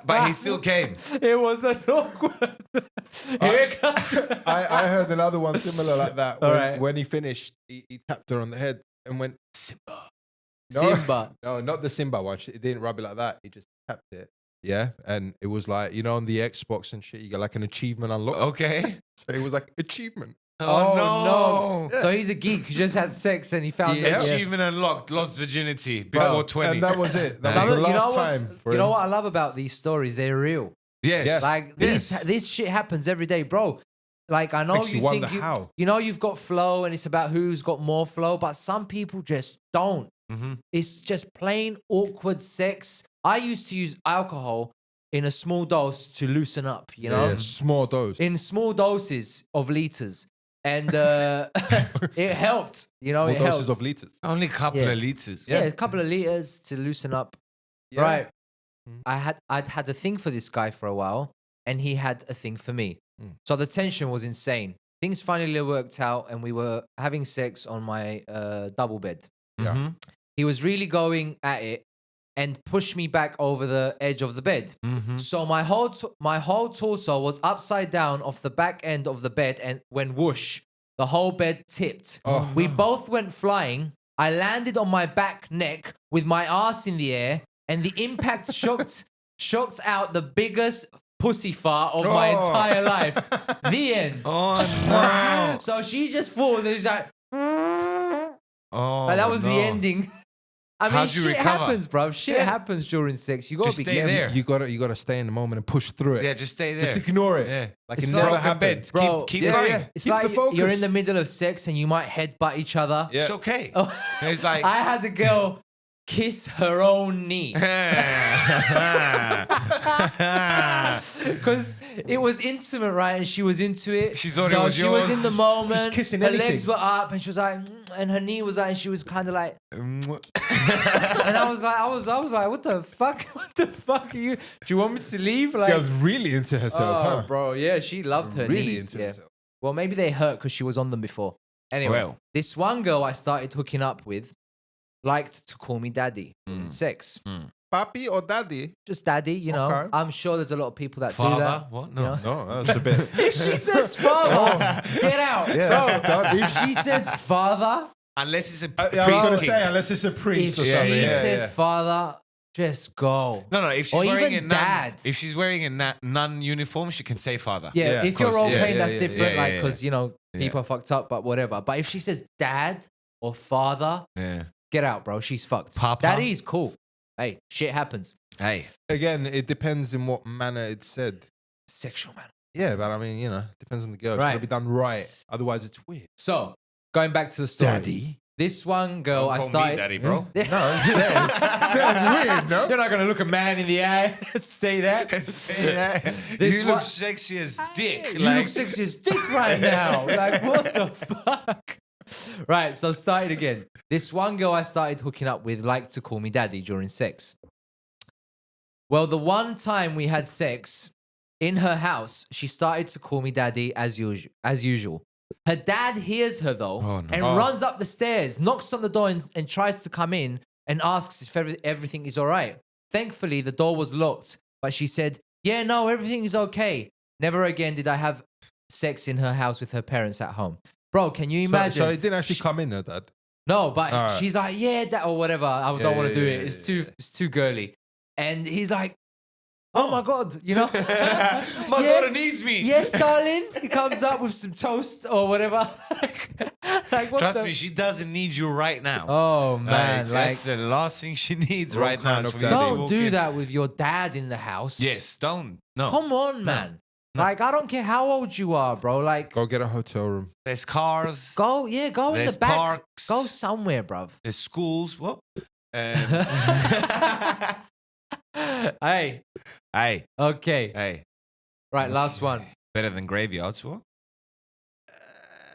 but he still came. It was an awkward. Here comes. I heard another one similar like that. All When, right. when he finished, he tapped her on the head and went, Simba. No. Simba. No, not the Simba one. He didn't rub it like that. He just tapped it. Yeah. And it was like, you know, on the Xbox and shit, you get like an achievement unlocked. Okay. So it was like achievement. Oh, no. So he's a geek who just had sex and he found Yeah. that. Achievement unlocked, lost virginity Bro, before 20. And that was it. That Some was of- the you know last what's- time. For You know him. what I love about these stories? They're real. Yes. Yes. Like Yes. this shit happens every day, bro. Like, I know Makes you you wonder think how. you know you've got flow and it's about who's got more flow, but some people just don't. Mhm. It's just plain awkward sex. I used to use alcohol in a small dose to loosen up, you know, Yeah, small dose. in small doses of liters, and it helped. You know, Small it doses helped. of liters. Only a couple Yeah. of liters. Yeah, a couple of liters to loosen up. Yeah. Right. Mhm. I'd had a thing for this guy for a while, and he had a thing for me. Mm. So the tension was insane. Things finally worked out, and we were having sex on my double bed. Yeah. Mhm. He was really going at it and pushed me back over the edge of the bed. Mhm. So my whole torso was upside down off the back end of the bed, and when whoosh, the whole bed tipped. Oh, We no. both went flying. I landed on my back neck with my ass in the air, and the impact shocked out the biggest pussy fart of my Oh. entire life. The end. Oh, no. So she just falls and she's like, Oh, and that was the no. ending. I mean, How'd you shit recover? happens, bro. Shit happens during sex. You gotta Just be stay careful. there. You gotta stay in the moment and push through it. Yeah, just stay there. Just ignore it. Yeah. Like It's it like never a happened. Bro, Keep yeah, going. yeah. It's Keep like the focus. you're in the middle of sex and you might headbutt each other. Yeah. It's okay. Oh. It's like I had the girl kiss her own knee because it was intimate, right? And she was into it. She thought it was she yours. was in the moment. Just kissing her anything. legs were up, and she was like, and her knee was like, and she was kind of like, and I was like, what the fuck? What the fuck are you? Do you want me to leave? Like, Girl's really into herself, oh, huh? bro, yeah, she loved her Really knees. into Yeah. herself. Well, maybe they hurt because she was on them before. Anyway, Well. this one girl I started hooking up with liked to call me daddy in sex. Papi or daddy? Just daddy, you know. Okay. I'm sure there's a lot of people that do Father? that. What? you No. know? No, that's a bit. If she says father, get out. Yeah, that's done. If she says father, Unless it's a Yeah, I was gonna priest. say unless it's a if priest or she something. Yeah, says yeah. father, just go. No. If she's Or wearing even a dad. nun, if she's wearing a nun uniform, she can say father. Yeah, Yeah, if you're 'cause- role yeah, playing, yeah, that's yeah, different, yeah, like, yeah, because, you know, Yeah. people are fucked up, but whatever. But if she says dad or father, Yeah. get out, bro. She's fucked. Papa? Daddy is cool. Hey, shit happens. Hey. Again, it depends in what manner it's said. Sexual man. Yeah, but I mean, you know, depends on the girl. It's Right. gotta be done right. Otherwise, it's weird. So, going back to the story. Daddy? This one girl I Call started. me daddy, bro. No, sounds weird, no? You're not gonna look a man in the eye and say that. Say that. This You one- look sexy as dick. You like, look sexy as dick right now. Like, what the fuck? Right, so started again. This one girl I started hooking up with liked to call me daddy during sex. Well, the one time we had sex in her house, she started to call me daddy as usual. Her dad hears her though Oh, no. and runs up the stairs, knocks on the door and tries to come in and asks if everything is all right. Thankfully, the door was locked, but she said, yeah, no, everything is okay. Never again did I have sex in her house with her parents at home. Bro, can you imagine? So it didn't actually come in, her dad. No, but All right. she's like, yeah, that or whatever. I Yeah, don't want to do yeah, it. yeah, It's too girly. And he's like, oh my God, you know? my daughter needs me. Yes, darling. He comes up with some toast or whatever. like what Trust the- me, she doesn't need you right now. Oh man, like that's the last thing she needs Wrong right now. kind is of for you to daddy. don't walk do in. that with your dad in the house. Yes, don't. No. Come on, man. No. Like, I don't care how old you are, bro. Like, Go get a hotel room. There's cars. go in There's the back. parks. Go somewhere, bruv. There's schools. What? Hey, hey, okay. hey. Right, last one. Better than graveyards. What?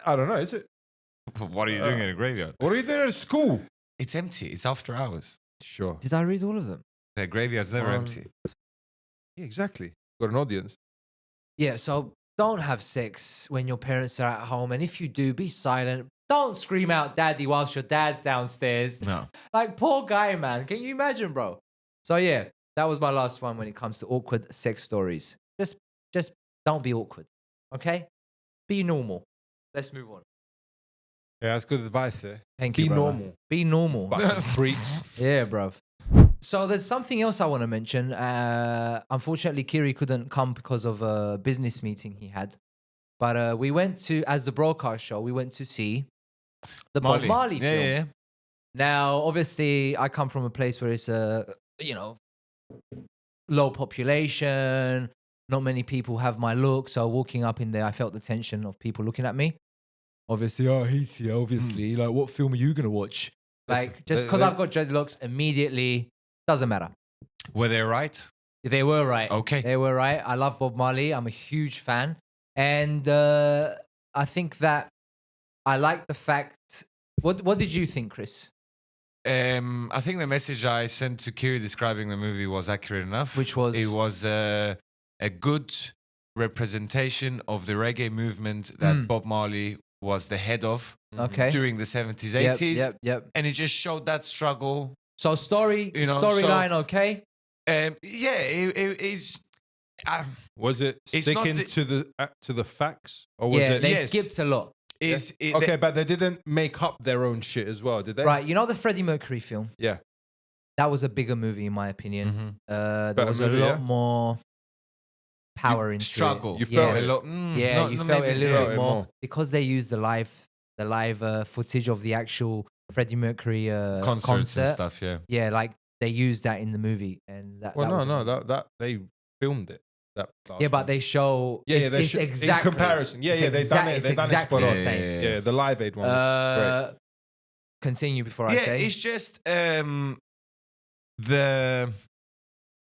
I don't know, is it? What are you doing in a graveyard? What are you doing at school? It's empty. It's after hours. Sure. Did I read all of them? The graveyard's never empty. Yeah, exactly. Got an audience. Yeah, so don't have sex when your parents are at home. And if you do, be silent. Don't scream out daddy whilst your dad's downstairs. No. Like, poor guy, man. Can you imagine, bro? So, yeah, that was my last one when it comes to awkward sex stories. Just don't be awkward, okay? Be normal. Let's move on. Yeah, that's good advice there. Thank you, Be brother. normal. Be normal. Fucking freaks. Yeah, bruv. So there's something else I want to mention. Unfortunately, Kiri couldn't come because of a business meeting he had. But we went to, as the BroCast show, we went to see the Bob Marley film. Yeah. Now, obviously, I come from a place where it's low population. Not many people have my look. So walking up in there, I felt the tension of people looking at me. Obviously, oh, he's here, obviously. Like, what film are you going to watch? Like, just because I've got dreadlocks, immediately, doesn't matter. Were they right? They were right. Okay. They were right. I love Bob Marley. I'm a huge fan. And I think that I like the fact... What did you think, Chris? I think the message I sent to Kiri describing the movie was accurate enough. Which was? It was a good representation of the reggae movement that Bob Marley was the head of Okay. during the 70s, Yep, 80s. Yep. And it just showed that struggle. So storyline, okay? It's... Was it It's not sticking to the facts? Or was Yeah, it... they Yes. skipped a lot. Okay, but they didn't make up their own shit as well, did they? Right, you know the Freddie Mercury film? Yeah. That was a bigger movie, in my opinion. There Better was movie, a lot yeah? more power into struggle. it. You felt yeah. it. a lot. Yeah, you felt it a little felt bit it more more. because they used the live footage of the actual Freddie Mercury Concerts concert. and stuff. Yeah. Yeah, like they used that in the movie, and that. Well, that was no, amazing. that they filmed it. That Yeah, but last they show. Yeah, it's, they it's show- in exactly comparison. Yeah, it's yeah, they've done it. it's They've done it exactly spot the on. same. Yeah, the Live Aid one was great. Continue before I Yeah, say. it's just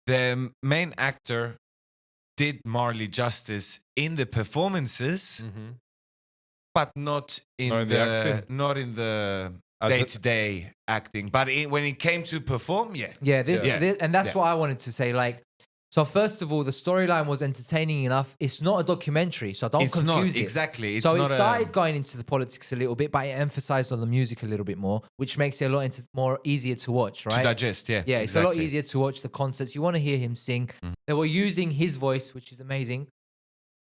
the main actor did Marley justice in the performances, but not in Not in the acting. not in the As the- day-to-day acting. But when it came to perform, yeah. Yeah, Yeah. and that's Yeah. what I wanted to say. Like, so first of all, the storyline was entertaining enough. It's not a documentary, so don't It's confuse not it. exactly. It's So it not started going into the politics a little bit, but it emphasized on the music a little bit more, which makes it a lot more easier to watch, to right? digest. Yeah, Yeah, it's a lot exactly. easier to watch the concerts. You want to hear him sing. They were using his voice, which is amazing.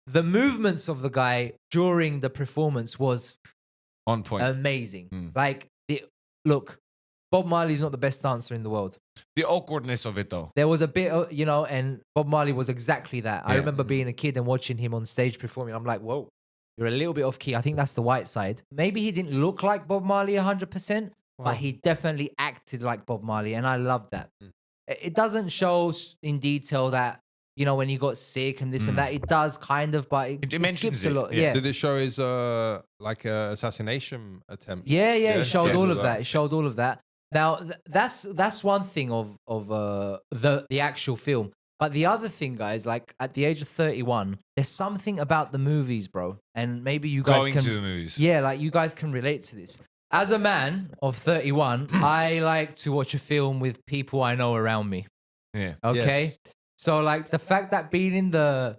The movements of the guy during the performance was On point. amazing. Like, look, Bob Marley's not the best dancer in the world. The awkwardness of it, though. There was a bit, and Bob Marley was exactly that. I Yeah. remember being a kid and watching him on stage performing. I'm like, whoa, you're a little bit off key. I think that's the white side. Maybe he didn't look like Bob Marley 100%, but he definitely acted like Bob Marley, and I love that. It doesn't show in detail that, when he got sick and this and that. It does kind of, but it mentions skips a it, lot. yeah. Yeah. Did it show his assassination attempt? Yeah, it showed Yeah. all of that. It showed all of that. Now that's one thing of the actual film. But the other thing, guys, like at the age of 31, there's something about the movies, bro. And maybe you guys Going can to the movies. Yeah, like you guys can relate to this. As a man of 31, I like to watch a film with people I know around me. Yeah. Okay? Yes. So like the fact that being in the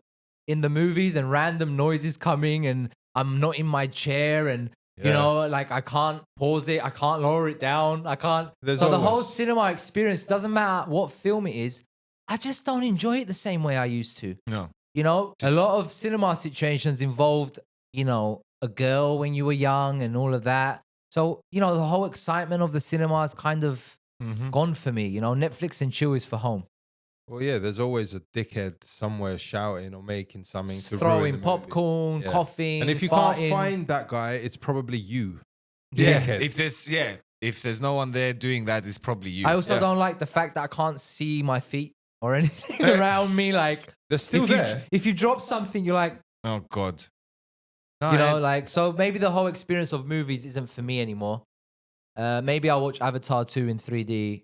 movies and random noises coming and I'm not in my chair and like I can't pause it, I can't lower it down, I can't. There's So the whole always- cinema experience doesn't matter what film it is. I just don't enjoy it the same way I used to. No. A lot of cinema situations involved, a girl when you were young and all of that. So, the whole excitement of the cinema is kind of gone for me. Netflix and chill is for home. Well, yeah, there's always a dickhead somewhere shouting or making something to ruin Throwing the movie. popcorn, Yeah. coughing, And if you farting. can't find that guy, it's probably you. Yeah. Dickhead. If there's no one there doing that, it's probably you. I also Yeah. don't like the fact that I can't see my feet or anything around me. Like, They're still if there. if you drop something, you're like, Oh God. so maybe the whole experience of movies isn't for me anymore. Maybe I'll watch Avatar 2 in 3D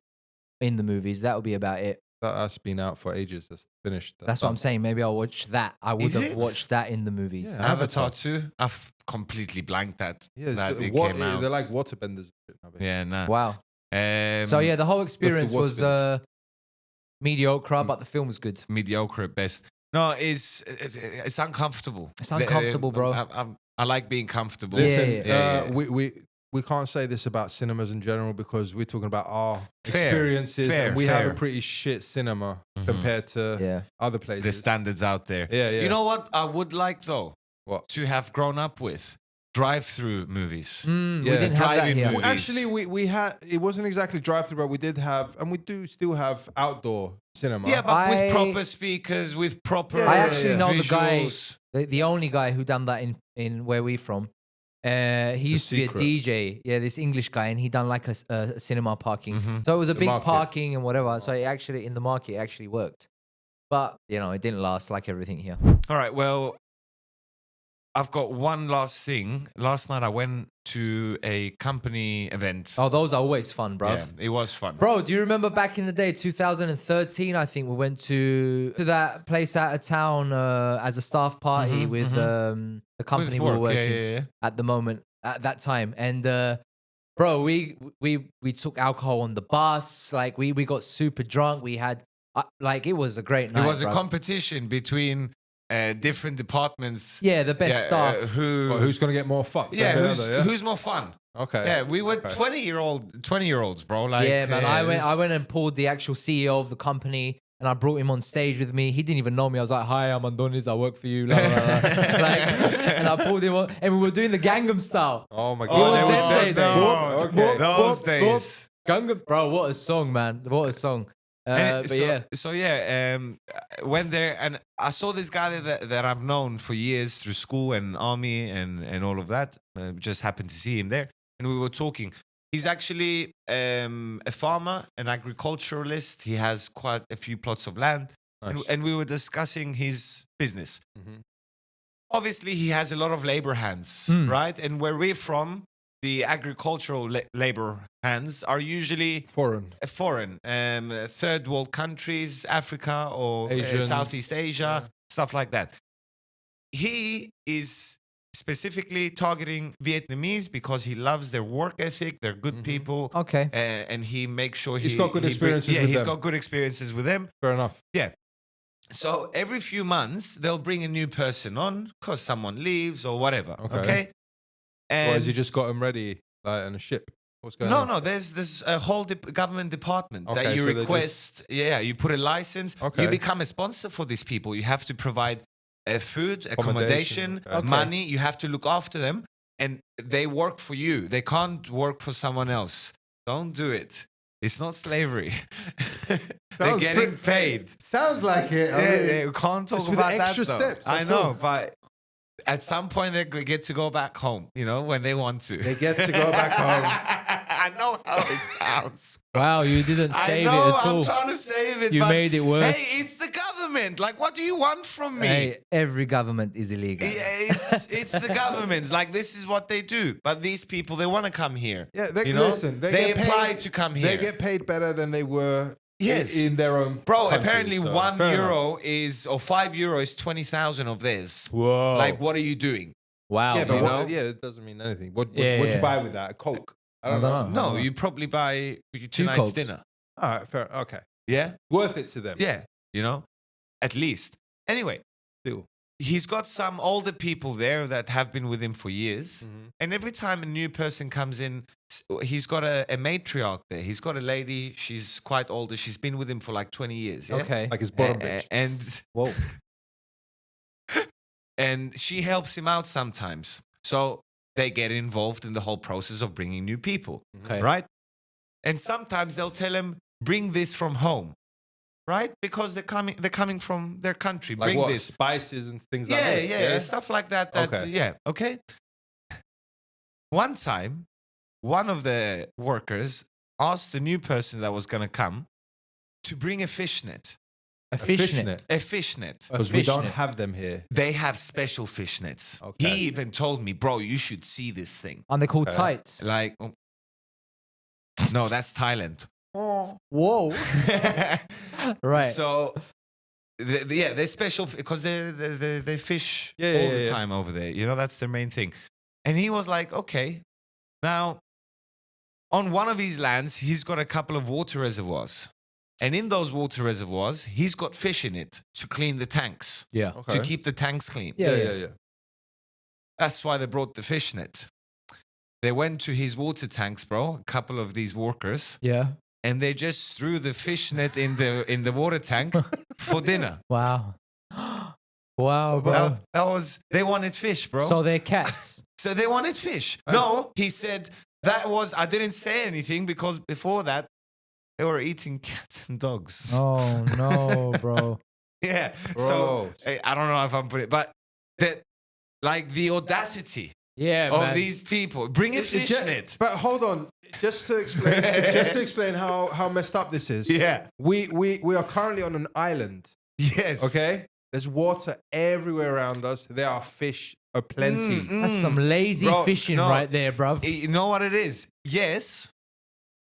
in the movies. That would be about it. That's been out for ages. That's finished. That's what I'm saying. Maybe I'll watch that. I would Is have it? watched that in the movies. Yeah. Avatar 2. I've completely blanked that. Yeah, that it what, came out. they're like waterbenders. Yeah, nah. Wow. Um, So yeah, the whole experience what's was mediocre, but the film was good. mediocre at best. No, it's uncomfortable. It's uncomfortable, bro. I like being comfortable. Yeah, Listen, yeah. we can't say this about cinemas in general because we're talking about our Fair, experiences, fair, and we have fair. a pretty shit cinema compared to Yeah. other places. The standards out there. Yeah, yeah. You know what I would like though? What? To have grown up with drive-through movies. We Yeah. didn't have that Drive-in here. movies. Actually, we had, it wasn't exactly drive-through, but we did have, and we do still have outdoor cinema. Yeah, but I- with proper speakers, with proper Yeah, I yeah, actually yeah. know the guy, visuals. the only guy who done that in where we from. He used to secret. be a DJ. Yeah, this English guy, and he done like a cinema parking. Mhm. So it was a The big market. parking and whatever. So it actually in the market it actually worked, but it didn't last like everything here. All right, well, I've got one last thing. Last night I went to a company event. Oh, those are always fun, bro. Yeah, it was fun. Bro, do you remember back in the day, 2013? I think we went to that place out of town as a staff party with the company we were work, working yeah. at the moment at that time. And bro, we took alcohol on the bus. Like we got super drunk. We had like it was a great night. It was a bruv. competition between different departments. Yeah, the best staff. Who? Who's going to get more fucked? yeah, than the who's, other, yeah? who's more fun? Okay. Yeah, we were Okay. 20-year-olds, bro. Like, Yeah, man. I this- went and pulled the actual CEO of the company. And I brought him on stage with me. He didn't even know me. I was like, "Hi, I'm Andonis. I work for you." La, la, la, la. And I pulled him on, and we were doing the Gangnam Style. Oh my It god. was It them was days, them though. days. Okay. Those Boop, days. Gangnam, bro. What a song, man. What a song. And But yeah, went there and I saw this guy that I've known for years through school and army and all of that. Just happened to see him there, and we were talking. He's actually a farmer, an agriculturalist. He has quite a few plots of land. Nice. And we were discussing his business. Mhm. Obviously, he has a lot of labor hands, right? And where we're from, the agricultural labor hands are usually Foreign. foreign, third world countries, Africa or Asians. Southeast Asia, Yeah. stuff like that. He is specifically targeting Vietnamese because he loves their work ethic. They're good people. Okay. And he makes sure He's got good experiences with he's them. got good experiences with them. Fair enough. Yeah. So every few months they'll bring a new person on because someone leaves or whatever. Okay. Okay. Or And has he just got them ready like on a ship? What's going no, on? no. There's a whole government department Okay, that you so they request. Yeah, you put a license. Okay. You become a sponsor for these people. You have to provide food, accommodation, Okay. money. You have to look after them, and they work for you. They can't work for someone else. Don't do it. It's not slavery. They're Sounds getting pretty- paid. Sounds like it. Yeah, we can't talk it's with about extra that though. steps, I that's know, all. but at some point they get to go back home. You know, when they want to. They get to go back home. I know how it sounds. Wow, you didn't I save know. it at I'm all. trying to save it. You but made it worse. Hey, it's the government. Like, what do you want from me? Hey, every government is illegal. Yeah, it's the government. Like, this is what they do. But these people, they want to come here. Yeah, they, you know? listen. They they get apply paid, to come here. They get paid better than they were Yes. in their own Bro, country, apparently so €1 fair enough. is, or €5 is 20,000 of theirs. Whoa. Like, what are you doing? wow. Yeah, but you what, know? yeah, it doesn't mean anything. What'd Yeah, you yeah. buy with that? A Coke? I don't don't know. know. No, you probably buy tonight's Cokes. dinner. All right, fair. Okay. Yeah? Worth it to them. Yeah. You know? At least. Anyway, Still. he's got some older people there that have been with him for years. Mhm. And every time a new person comes in, he's got a matriarch there. He's got a lady. She's quite older. She's been with him for like 20 years. Yeah? Okay. Like his bottom bitch. And Whoa. and she helps him out sometimes. So they get involved in the whole process of bringing new people, Okay. right? And sometimes they'll tell him, "Bring this from home," right? Because they're coming from their country. Like Bring what? this. Spices and things like Yeah, this. yeah, stuff like that. Okay. Yeah, okay. One time, one of the workers asked the new person that was gonna come to bring a fishnet. A fishnet. A fishnet. A Because we don't fishnet. have them here. They have special fishnets. Okay. He even told me, "Bro, you should see this thing." And they're called Okay. tights. Like, no, that's Thailand. Whoa. Right. So, yeah, they're special because they fish Yeah, all yeah, the yeah. time over there. You know, that's their main thing. And he was like, okay, now on one of his lands, he's got a couple of water reservoirs. And in those water reservoirs, he's got fish in it to clean the tanks, yeah. Okay. to keep the tanks clean. Yeah, yeah, yeah. yeah. That's why they brought the fishnet. They went to his water tanks, bro, a couple of these workers, Yeah. and they just threw the fishnet in the water tank for dinner. Wow. Wow, bro. That was they wanted fish, bro. So they're cats. So they wanted fish. No, he said that was I didn't say anything because before that they were eating cats and dogs. Oh no, bro. Yeah. Bro. So I don't know if I'm putting it, but the audacity Yeah, of man. these people. Bring a fishnet. But hold on, just to explain how messed up this is. Yeah. We are currently on an island. Yes. Okay, there's water everywhere around us. There are fish aplenty. That's some lazy Bro, fishing no. right there, bruv. You know what it is? Yes.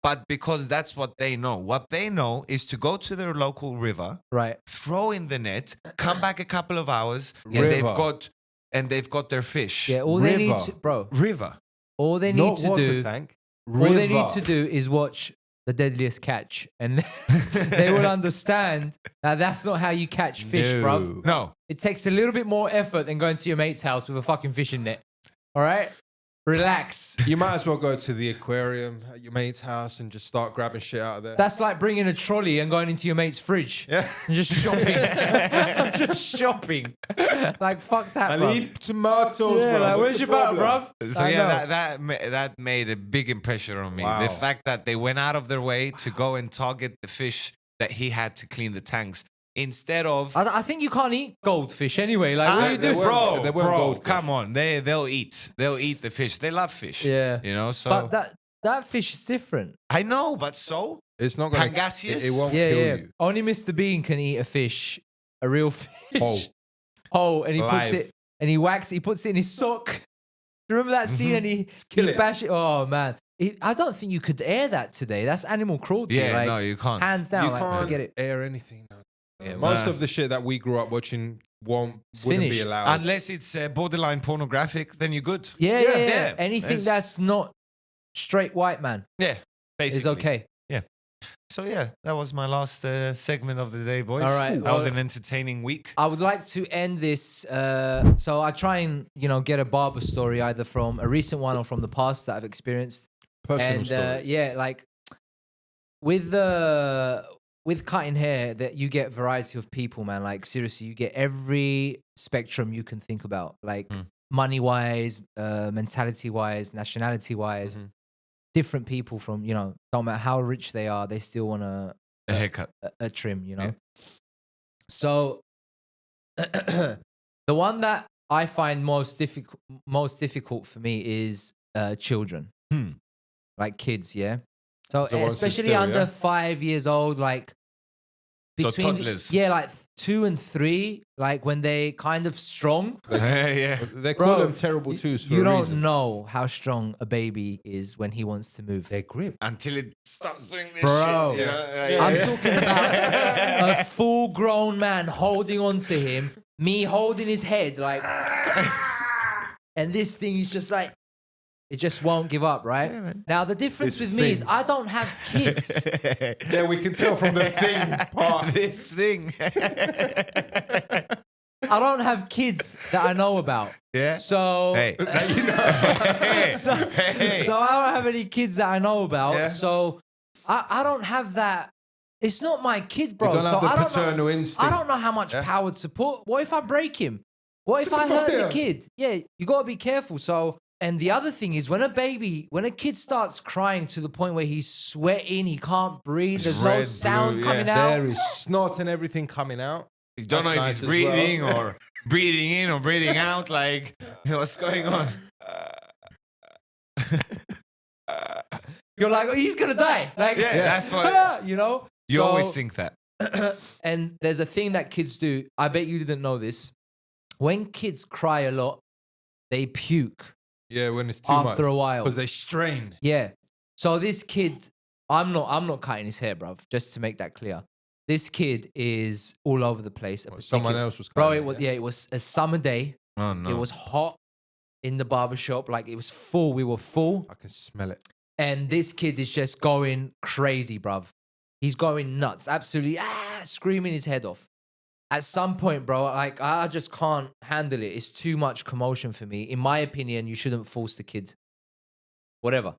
But because that's what they know. What they know is to go to their local river, Right. throw in the net, come back a couple of hours, and River. they've got their fish. Yeah, all they need River. to, bro. River. All they need Not to water do, tank. all they need river. to do is watch The Deadliest Catch, and they will understand that that's not how you catch fish, No. bruv. No. It takes a little bit more effort than going to your mate's house with a fucking fishing net. All right, relax. You might as well go to the aquarium at your mate's house and just start grabbing shit out of there. That's like bringing a trolley and going into your mate's fridge yeah. and just shopping. Just shopping. Like fuck that, I bruv. need tomatoes, Yeah, bro. like, What's where's the your butter, problem? bruv? So I yeah, know. that made a big impression on me. Wow. The fact that they went out of their way to go and target the fish that he had to clean the tanks instead of I think you can't eat goldfish anyway. Like, what Ah, are you they doing? weren't- bro, they weren't bro, goldfish. come on, they'll eat the fish. They love fish. Yeah. you know. So But that fish is different. I know, but so? It's not going Pangasius? It won't Yeah, kill yeah. you. Only Mr. Bean can eat a fish, a real fish. Oh. Oh, and he puts Live. it, and he whacks it, he puts it in his sock. Do you remember that scene? And he Kill it. bash it. Oh, man. I don't think you could air that today. That's animal cruelty. Yeah, like, no, you can't. hands down. You like, can't forget it. air anything. No. Yeah, Most nah. of the shit that we grew up watching wouldn't be finished. allowed. Unless it's borderline pornographic, then you're good. Yeah. yeah. Anything It's- that's not straight white man Yeah, basically. is okay. So yeah, that was my last segment of the day, boys. All right, That was well- an entertaining week. I would like to end this. So I try and get a barber story either from a recent one or from the past that I've experienced. Personal And story. yeah, like with cutting hair, that you get variety of people, man. Like seriously, you get every spectrum you can think about, like money wise, mentality wise, nationality wise. Mhm. Different people from don't matter how rich they are, they still want A haircut. a trim. Yeah. So the one that I find most difficult for me is children, like kids. Yeah. So The ones who especially still, under yeah? 5 years old, like So between toddlers. yeah, like 2 and 3, like when they kind of strong. Yeah. They call Bro, them terrible twos for You a don't reason. know how strong a baby is when he wants to move. Their grip. Until it starts doing this Bro. shit. I'm talking about a full-grown man holding on to him, me holding his head, like, and this thing is just like, it just won't give up, right? Yeah, man. Now, the difference This with me is thing. I don't have kids. Yeah, we can tell from the thing part. This thing. I don't have kids that I know about. Yeah. So, Hey. so, so I don't have any kids that I know about. Yeah. So I don't have that. It's not my kid, bro. You don't so have the I don't paternal know, instinct. I don't know how much Yeah. power to put. What if I break him? What if Sit the I fuck hurt the down. kid? Yeah, you gotta be careful. So, and the other thing is when a kid starts crying to the point where he's sweating, he can't breathe, there's no Red, sound blue, coming yeah. out. There is snot and everything coming out. You don't know That's if nice he's as well. breathing or breathing in or breathing out. Like, what's going on? You're like, oh, he's gonna die. Like, Yeah, that's what- you know. You So- always think that. And there's a thing that kids do. I bet you didn't know this. When kids cry a lot, they puke Yeah, when it's too much. after a while. Because they strain. Yeah. So this kid, I'm not cutting his hair, bruv. Just to make that clear. This kid is all over the place. Well, someone else was Bro, cutting it was yeah. it was a summer day. Oh, no. It was hot in the barbershop. Like it was full. We were full. I can smell it. And this kid is just going crazy, bruv. He's going nuts, absolutely screaming his head off. At some point, bro, like I just can't handle it. It's too much commotion for me. In my opinion, you shouldn't force the kid. Whatever.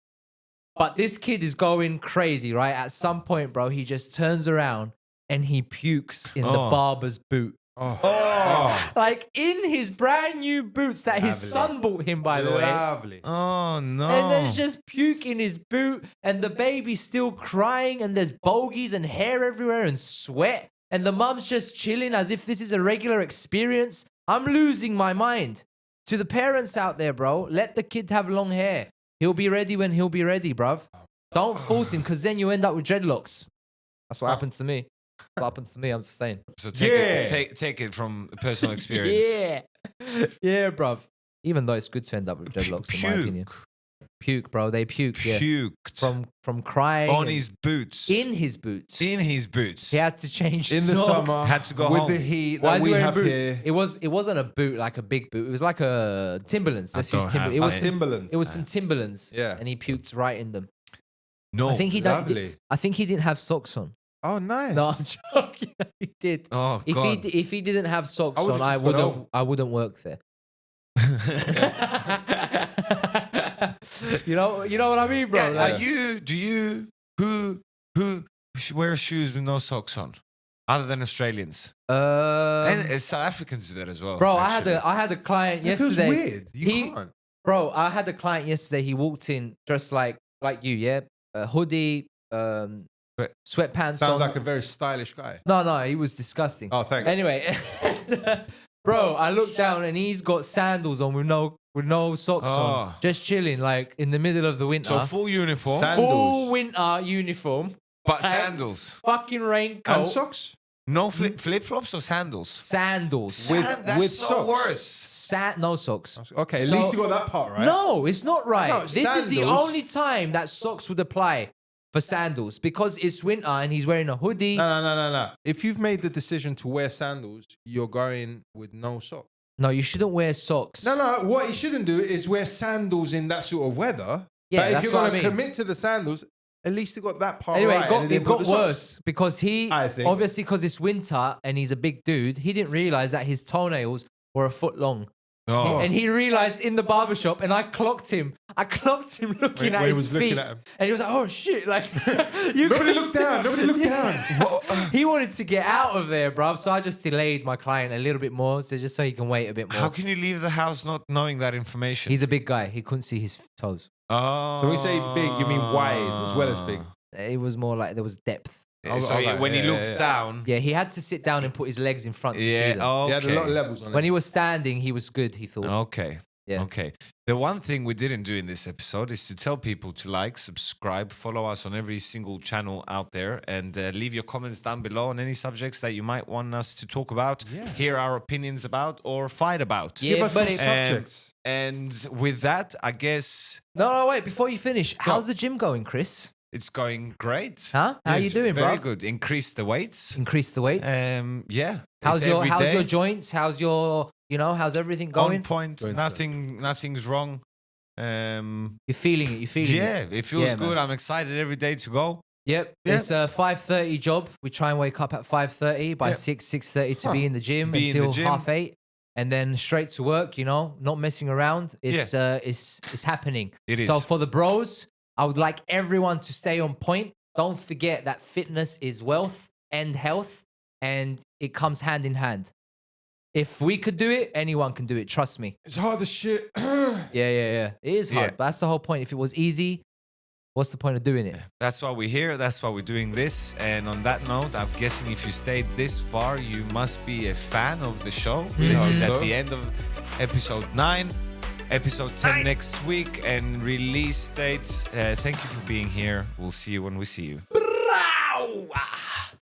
But this kid is going crazy, right? At some point, bro, he just turns around and he pukes in the Oh. barber's boot. Oh. Like in his brand new boots that his Lovely. son bought him, by the way. Lovely. Oh, no. And there's just puke in his boot, and the baby's still crying, and there's bogies and hair everywhere and sweat, and the mum's just chilling as if this is a regular experience. I'm losing my mind. To the parents out there, bro, let the kid have long hair. He'll be ready when he'll be ready, bruv. Don't force him, because then you end up with dreadlocks. That's what happened to me. What happened to me, I'm just saying. So take it from personal experience. Yeah. Yeah, bruv. Even though it's good to end up with dreadlocks, in my opinion. Puke, bro. They puke, yeah. Puked From crying. on and- his boots. in his boots. In his boots. He had to change In the socks. summer, Had to go with home. the heat Why that is he we wearing have boots? here. It wasn't a boot like a big boot. It was like a Timberlands. Let's use don't Timberlands. have It was that. Timberlands. it was some Timberlands. Yeah. And he puked right in them. No. I think he lovely. I think he didn't have socks on. Oh, nice. No, I'm joking. He did. Oh, If God. if he didn't have socks I would've on, just got home. I wouldn't work there. you know what I mean, bro? Yeah, Like, who wears shoes with no socks on? Other than Australians. um, And South Africans do that as well. bro, actually. I had a client It feels yesterday. weird. You He- can't. Bro, I had a client yesterday. He walked in dressed like you, yeah, a hoodie, sweatpants Sounds on. like a very stylish guy. No, he was disgusting. Oh, thanks. Anyway, bro, I looked down and he's got sandals on with no with no socks on, Oh. just chilling, like in the middle of the winter. So full uniform, Full winter uniform, but sandals. fucking raincoat, And socks? No flip-flops or sandals? sandals, That's with so socks. worse. no socks. Okay, at So- least you got that part right. No, it's not right. No, this is the sandals. only time that socks would apply for sandals because it's winter and he's wearing a hoodie. No. If you've made the decision to wear sandals, you're going with no socks. No, you shouldn't wear socks. No. What you shouldn't do is wear sandals in that sort of weather. Yeah, but if that's you're what going I to mean. commit to the sandals, at least you got that part Anyway, right. and it then put got the socks. worse because he, I think. obviously, because it's winter and he's a big dude, he didn't realize that his toenails were a foot long. Oh. And he realized in the barbershop, and I clocked him. Looking at when he his was looking feet. at him. And he was like, oh shit. Like, you Nobody couldn't looked see- down. Nobody looked down. He wanted to get out of there, bruv. So I just delayed my client a little bit more, just so he can wait a bit more. How can you leave the house not knowing that information? He's a big guy. He couldn't see his toes. Oh. So when we say big, you mean wide as well as big. It was more like there was depth. So Okay, when he yeah, looks yeah. down. Yeah, he had to sit down and put his legs in front to see Yeah. them. Okay. He had a lot of levels on When it. he was standing, he was good, he thought. Okay. Yeah. Okay. The one thing we didn't do in this episode is to tell people to like, subscribe, follow us on every single channel out there, and leave your comments down below on any subjects that you might want us to talk about, hear our opinions about, or fight about. Yeah, Give us some but it- subjects. And with that, I guess No, wait, before you finish, how's the gym going, Chris? it's going great. Huh? How you Yes, doing, Very bruv? good. Increase the weights. Increase the weights. Yeah. how's It's your every how's day. your joints? How's your how's everything On going? point. Going Nothing's wrong. You're feeling it. You're feeling Yeah, it. it feels Yeah, good. man. I'm excited every day to go. Yep. Yeah. It's a 5:30 job. We try and wake up at 5:30 by 6:30 to be in the gym Be in the until gym. 8:30. And then straight to work, not messing around. It's happening. It is. So for the bros, I would like everyone to stay on point. Don't forget that fitness is wealth and health, and it comes hand in hand. If we could do it, anyone can do it. Trust me. It's hard as shit. Yeah. It is hard, Yeah. but that's the whole point. If it was easy, what's the point of doing it? That's why we're here. That's why we're doing this. And on that note, I'm guessing if you stayed this far, you must be a fan of the show. This hope is so. at the end of episode 9. Episode 10 next week and release dates. Thank you for being here. We'll see you when we see you.